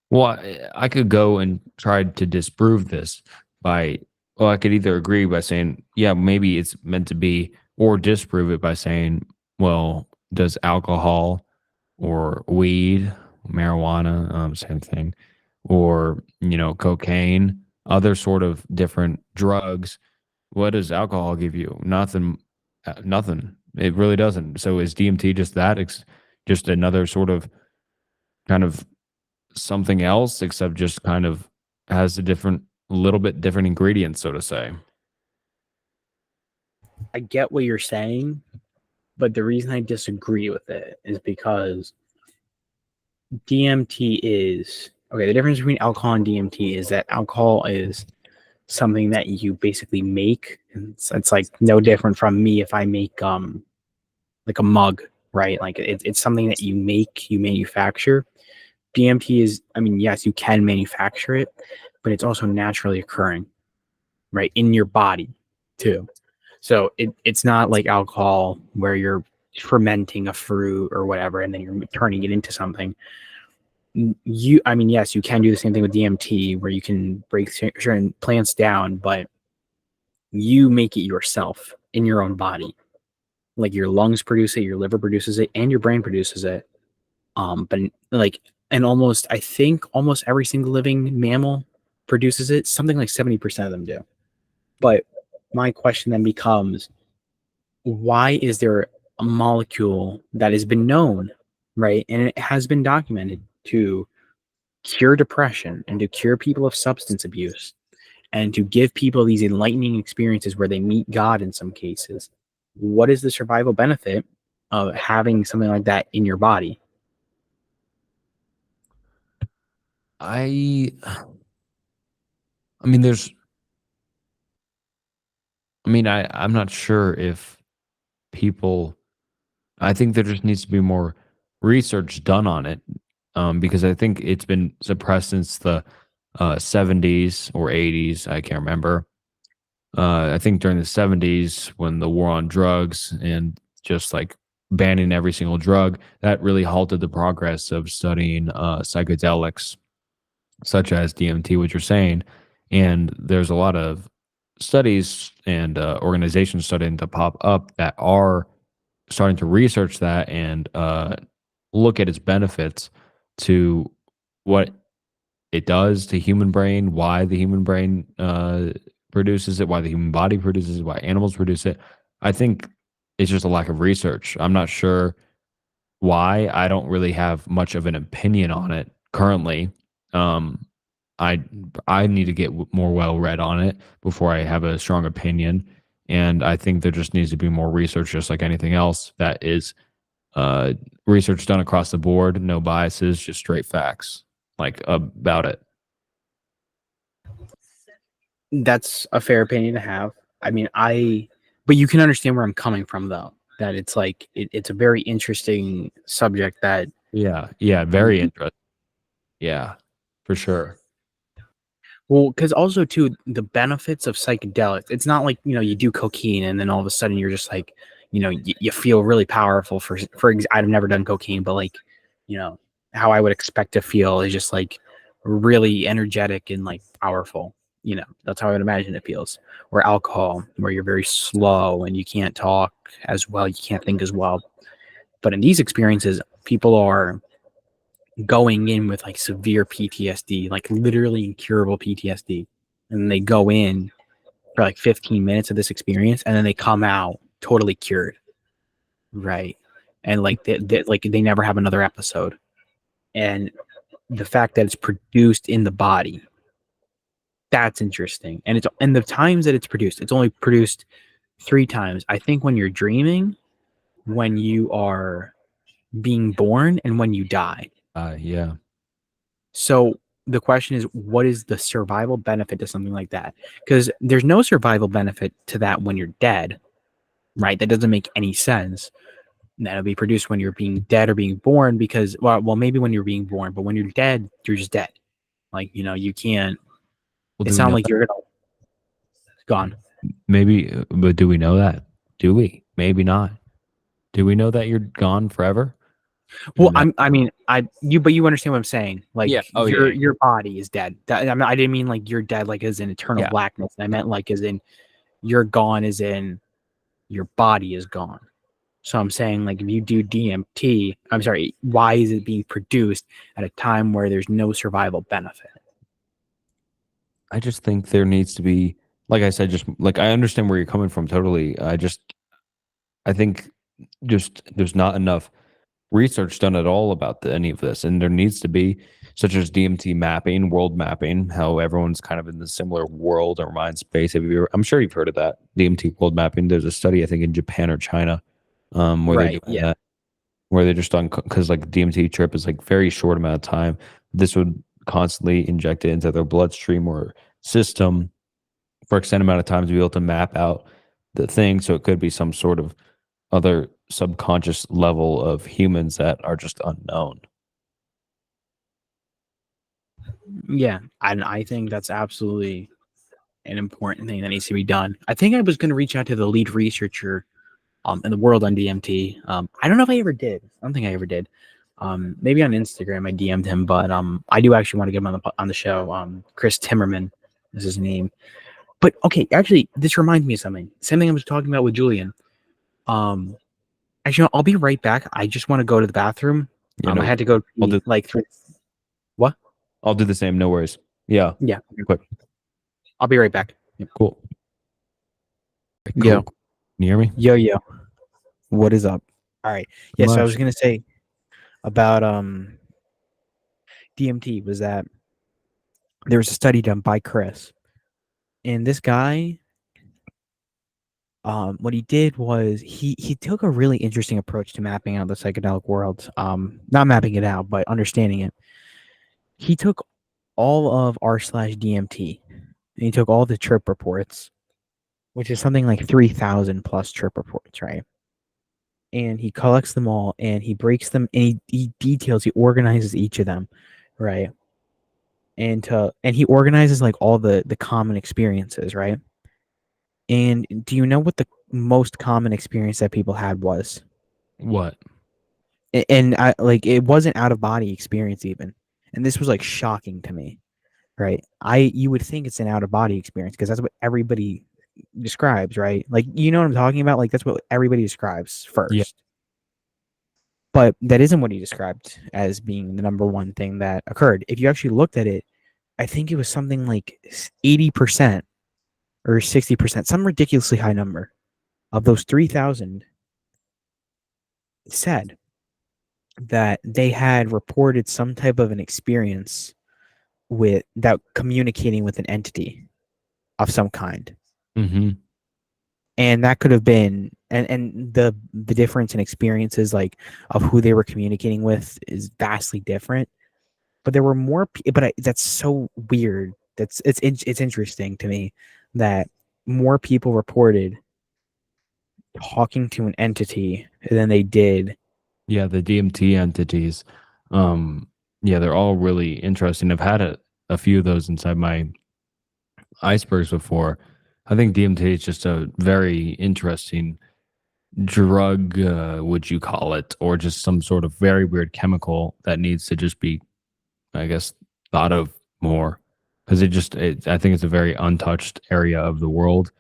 Well, I could go and try to disprove this by, well, I could either agree by saying, yeah, maybe it's meant to be, or disprove it by saying, well, does alcohol or weed, marijuana, same thing, or, cocaine, other sort of different drugs, what does alcohol give you? Nothing, nothing. It really doesn't. So is DMT just that? Just another sort of kind of something else, except just kind of has a little bit different ingredients, so to say. I get what you're saying, but the reason I disagree with it is because DMT is okay. The difference between alcohol and DMT is that alcohol is something that you basically make. It's like no different from me if I make like a mug, right? Like it's something that you make, you manufacture. DMT is, I mean, yes, you can manufacture it, but it's also naturally occurring, right, in your body too. So it's not like alcohol where you're fermenting a fruit or whatever and then you're turning it into something. I mean, yes, you can do the same thing with DMT where you can break certain plants down, but you make it yourself in your own body. Like your lungs produce it, your liver produces it, and your brain produces it. But like, and almost, I think almost every single living mammal produces it. Something like 70% of them do. But my question then becomes, why is there a molecule that has been known, right? And it has been documented to cure depression and to cure people of substance abuse and to give people these enlightening experiences where they meet God in some cases. What is the survival benefit of having something like that in your body? I, I mean, there's, I'm not sure if people, I think there just needs to be more research done on it, because I think it's been suppressed since the 70s or 80s. I can't remember. I think during the 70s, when the war on drugs and just like banning every single drug, that really halted the progress of studying psychedelics, such as DMT, which you're saying. And there's a lot of studies and organizations starting to pop up that are starting to research that and look at its benefits to what it does to human brain, why the human brain produces it, why the human body produces it, why animals produce it. I think it's just a lack of research. I'm not sure why. I don't really have much of an opinion on it currently. Um, I I need to get more well read on it before I have a strong opinion. And I think there just needs to be more research, just like anything else that is uh, research done across the board, no biases, just straight facts, like about it. That's a fair opinion to have. I mean, but you can understand where I'm coming from, though. That it's like it's a very interesting subject that Yeah, yeah, very interesting. Yeah, for sure. well, because also too the benefits of psychedelics. It's not like you do cocaine and then all of a sudden you're just like you feel really powerful. I've never done cocaine, but like you know how I would expect to feel is just like really energetic and like powerful. That's how I would imagine it feels. Or alcohol, where you're very slow and you can't talk as well, you can't think as well. But in these experiences, people are going in with like severe PTSD, like literally incurable PTSD. And they go in for like 15 minutes of this experience and then they come out totally cured. Right. And like they never have another episode. And the fact that it's produced in the body, that's interesting. And the times that it's produced, it's only produced 3 times. I think when you're dreaming, when you are being born, and when you die. Yeah. So the question is, what is the survival benefit to something like that? Because there's no survival benefit to that when you're dead, right? That doesn't make any sense. That'll be produced when you're being dead or being born because, well, maybe when you're being born, but when you're dead, you're just dead. Like, you can't, Well, do it's we not know like that? you're gone. Maybe, but do we know that? Do we? Maybe not. Do we know that you're gone forever? Well, And that, but you understand what I'm saying. yeah. Like Oh yeah. your body is dead. I didn't mean like you're dead, like as in eternal Yeah. blackness. I meant like as in you're gone, as in your body is gone. So I'm saying like if you do DMT, I'm sorry, why is it being produced at a time where there's no survival benefit? I just think there needs to be, like I said, just like I understand where you're coming from totally. I think just there's not enough research done at all about any of this, and there needs to be, such as DMT mapping, world mapping, how everyone's kind of in the similar world or mind space. I'm sure you've heard of that DMT world mapping. There's a study I think in Japan or China, where they're Right. doing Yeah. that, where they're just on because like DMT trip is like very short amount of time. This would constantly inject it into their bloodstream or system for extended amount of time to be able to map out the thing. So it could be some sort of other subconscious level of humans that are just unknown. Yeah. And I think that's absolutely an important thing that needs to be done. I think I was going to reach out to the lead researcher in the world on DMT. I don't know if I ever did. I don't think I ever did. Maybe on Instagram I DM'd him, but I do actually want to get him on the show. Chris Timmerman is his name. But okay, actually, this reminds me of something. Same thing I was talking about with Julian. Um, actually, no, I'll be right back. I just want to go to the bathroom. You I know, had to go I'll pee do like three. What? I'll do the same. No worries. Yeah. Yeah, Quick. I'll be right back. Cool. Yo, Cool. Can you hear me? yo. What is up? All right. Yeah, so I was Much. gonna say about DMT was that there was a study done by Chris, and this guy, what he did was he took a really interesting approach to mapping out the psychedelic world. Not mapping it out, but understanding it. He took all of r/DMT, and he took all the trip reports, which is something like 3,000 plus trip reports, right? And he collects them all, and he breaks them, and he details, he organizes each of them, right? And he organizes like all the common experiences, right? And do you know what the most common experience that people had was? What? And I like it wasn't out of body experience even. And this was like shocking to me, right? You would think it's an out of body experience because that's what everybody describes, right? Like you know what I'm talking about? Like that's what everybody describes Yeah. first. But that isn't what he described as being the number one thing that occurred. If you actually looked at it, I think it was something like 80% or 60%, some ridiculously high number of those 3,000 said that they had reported some type of an experience with that communicating with an entity of some kind. Mm-hmm. And that could have been and the difference in experiences like of who they were communicating with is vastly different. But there were more that's so weird. It's interesting to me that more people reported talking to an entity than they did. Yeah. The DMT entities. Um, yeah, they're all really interesting. I've had a few of those inside my icebergs before. I think DMT is just a very interesting drug, would you call it, or just some sort of very weird chemical that needs to just be, I guess, thought of more because I think it's a very untouched area of the world,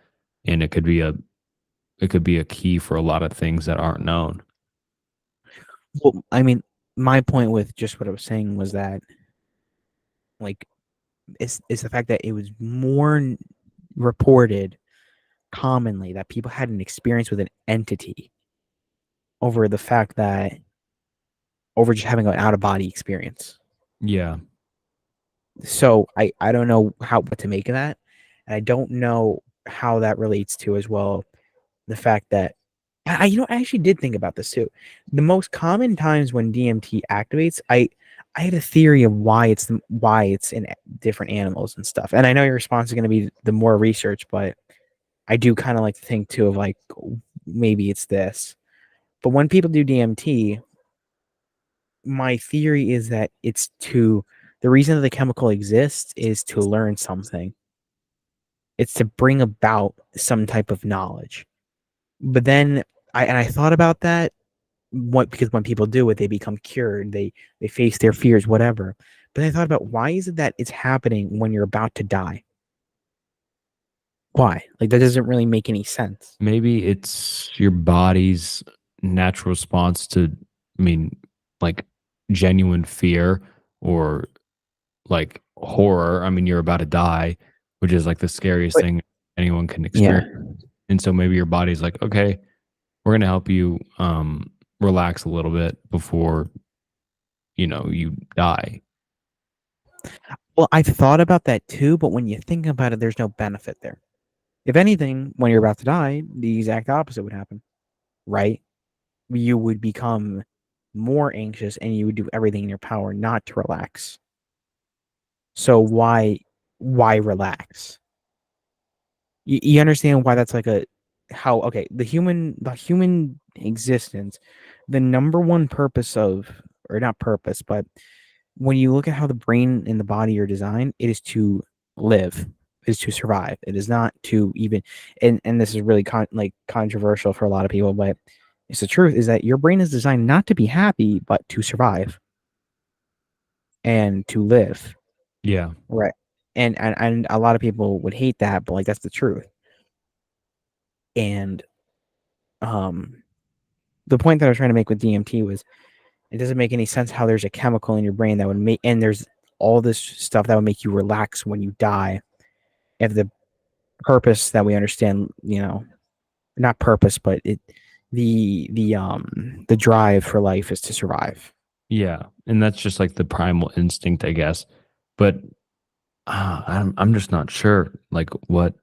and it could be a key for a lot of things that aren't known. Well, I mean, my point with just what I was saying was that like it's the fact that it was more reported commonly that people had an experience with an entity over the fact that over just having an out of body experience. Yeah, So I don't know what to make of that, and I don't know how that relates to as well the fact that I actually did think about this too. The most common times when DMT activates, I had a theory of why it's in different animals and stuff. And I know your response is going to be the more research, but I do kind of like to think too of like maybe it's this. But when people do DMT, my theory is that the reason that the chemical exists is to learn something. It's to bring about some type of knowledge. But then I thought about that what because when people do it, they become cured. They face their fears, whatever. But I thought about why is it that it's happening when you're about to die? Why? Like that doesn't really make any sense. Maybe it's your body's natural response to, I mean, like genuine fear or like horror. I mean, you're about to die, which is like the scariest But thing anyone can yeah. experience. And so maybe your body's like, okay, we're gonna help you relax a little bit before you die. Well, I've thought about that too, but when you think about it, there's no benefit there. If anything, when you're about to die, the exact opposite would happen, right? You would become more anxious and you would do everything in your power not to relax. So why relax? You understand why that's like a how okay, the human existence, the number one purpose of or not purpose, but when you look at how the brain and the body are designed, it is to live, it is to survive. It is not to even and this is really like controversial for a lot of people, but it's the truth is that your brain is designed not to be happy, but to survive and to live. Yeah. Right. And a lot of people would hate that, but like that's the truth. And um the point that I was trying to make with DMT was it doesn't make any sense how there's a chemical in your brain that would make and there's all this stuff that would make you relax when you die if the purpose that we understand, not purpose, but the drive for life is to survive. Yeah. And that's just like the primal instinct, I guess. But I'm just not sure like what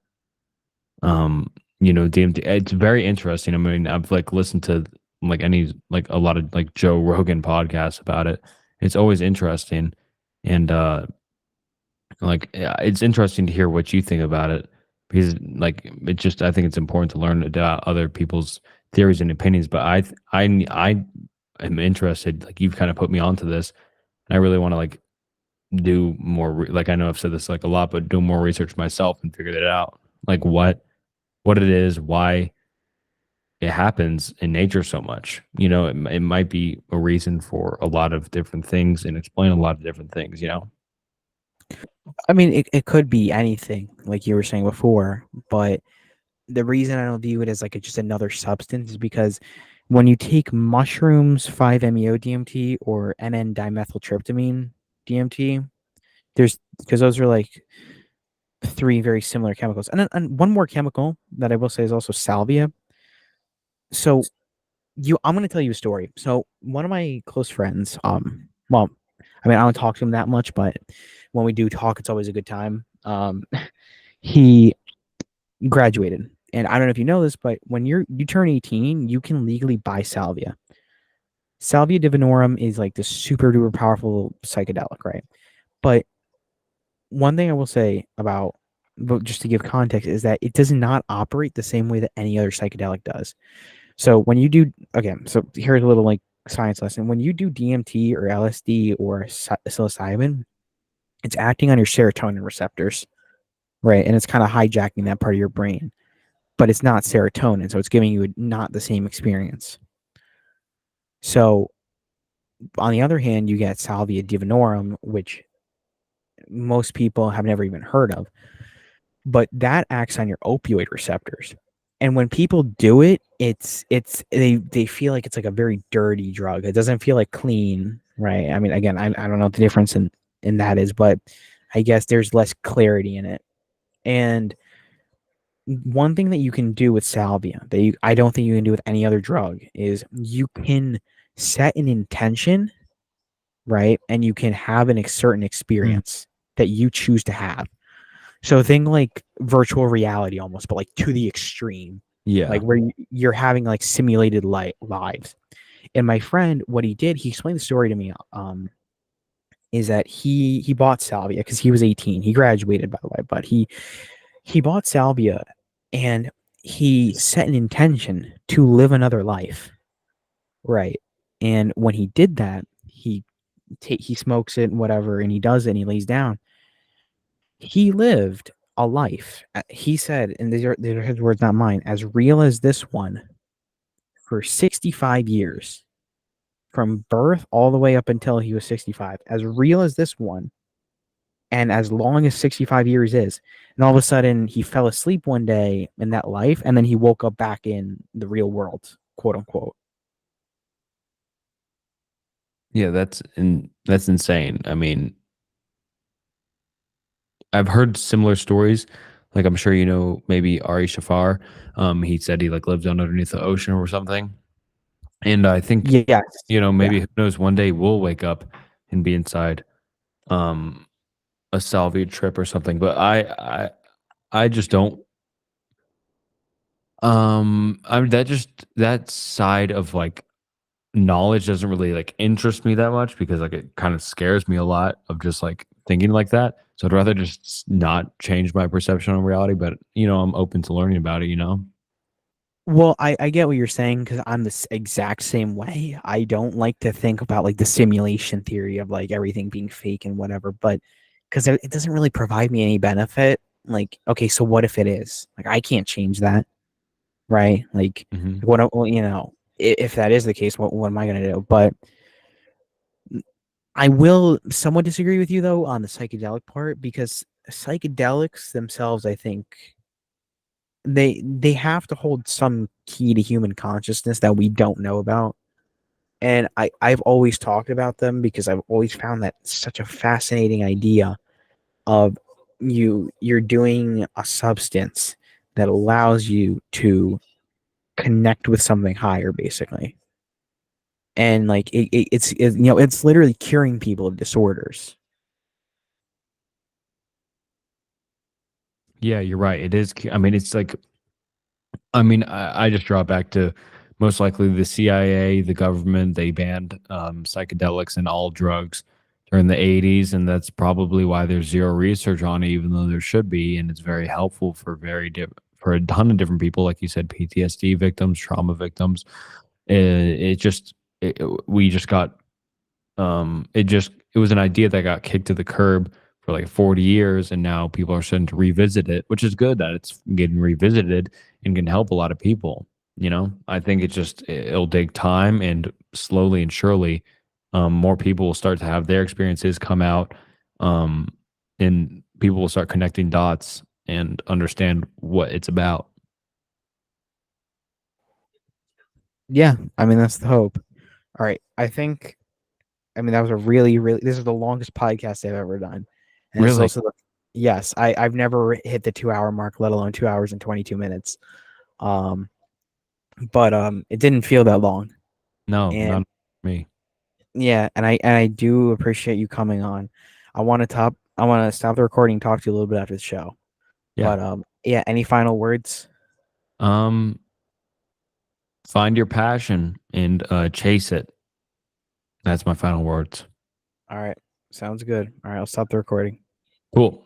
DMT. It's very interesting. I mean, I've like listened to like a lot of like Joe Rogan podcasts about it. It's always interesting. And like yeah, it's interesting to hear what you think about it because like it just I think it's important to learn about other people's theories and opinions. But I am interested. Like you've kind of put me onto this, and I really want to like do more. Like I know I've said this like a lot, but do more research myself and figure it out. Like what it is, why it happens in nature so much. It might be a reason for a lot of different things and explain a lot of different things. I mean, it could be anything, like you were saying before, but the reason I don't view it as like just another substance is because when you take mushrooms, 5-MeO DMT or NN-dimethyltryptamine DMT, there's because those are like three very similar chemicals. And one more chemical that I will say is also salvia. So I'm gonna tell you a story. So one of my close friends, well, I mean I don't talk to him that much, but when we do talk, it's always a good time. He graduated. And I don't know if you know this, but when you turn 18, you can legally buy salvia. Salvia divinorum is like this super duper powerful psychedelic, right? But one thing I will say about, but just to give context, is that it does not operate the same way that any other psychedelic does. So when you do, okay, so here's a little like science lesson. When you do DMT or LSD or psilocybin, it's acting on your serotonin receptors, right? And it's kind of hijacking that part of your brain, but it's not serotonin, so it's giving you not the same experience. So on the other hand, you get salvia divinorum, which most people have never even heard of, but that acts on your opioid receptors. And when people do it, they feel like it's like a very dirty drug. It doesn't feel like clean, right? I mean, again, I don't know what the difference in that is, but I guess there's less clarity in it. And one thing that you can do with salvia I don't think you can do with any other drug is you can set an intention, right? And you can have a certain Mm. experience that you choose to have. So think like virtual reality almost, but like to the extreme, like Yeah. where you're having like simulated lives. And my friend, what he did, he explained the story to me. Is that he bought salvia because he was 18. He graduated by the way, but he bought salvia and he set an intention to live another life, right? And when he did that, he smokes it and whatever, and he does it and he lays down. He lived a life. He said, and these are his words, not mine, as real as this one for 65 years. from birth all the way up until he was 65, as real as this one, and as long as 65 years is. And all of a sudden, he fell asleep one day in that life, and then he woke up back in the real world, quote unquote. Yeah, that's insane. I mean, I've heard similar stories. Like I'm sure you know maybe Ari Shafar. He said he like lived underneath the ocean or something. And I think, Yes. Yeah. maybe who knows, one day we'll wake up and be inside um a salvage trip or something. But I just don't I mean that side of like knowledge doesn't really like interest me that much because like it kind of scares me a lot of just like thinking like that. So I'd rather just not change my perception on reality, but I'm open to learning about it. Well, I get what you're saying because I'm the exact same way. I don't like to think about like the simulation theory of like everything being fake and whatever, but because it doesn't really provide me any benefit. Like, okay, so what if it is? Like, I can't change that, right? Like, Hmm. well, if that is the case, what am I gonna do? But I will somewhat disagree with you though on the psychedelic part because psychedelics themselves, I think they have to hold some key to human consciousness that we don't know about. And I've always talked about them because I've always found that such a fascinating idea of you're doing a substance that allows you to connect with something higher basically. And like it's literally curing people of disorders. Yeah, you're right. It is. I mean, it's like, I mean, I just draw back to most likely the CIA, the government, they banned psychedelics and all drugs during the 80s. And that's probably why there's zero research on it, even though there should be. And it's very helpful for for a ton of different people, like you said, PTSD victims, trauma victims. It just, we just got it was an idea that got kicked to the curb for like 40 years, and now people are starting to revisit it, which is good that it's getting revisited and can help a lot of people. I think it'll take time, and slowly and surely more people will start to have their experiences come out, um and people will start connecting dots and understand what it's about. Yeah, I mean that's the hope. All right, I mean that was a really this is the longest podcast I've ever done, and this is Really? also the yes I've never hit the 2 hour mark, let alone 2 hours and 22 minutes. Um, but it didn't feel that long, No, and not me. yeah, and I do appreciate you coming on. I want to stop the recording, talk to you a little bit after the show. Yeah. But yeah, any final words? um Find your passion and chase it. That's my final words. All right, sounds good. All right, I'll stop the recording. Cool.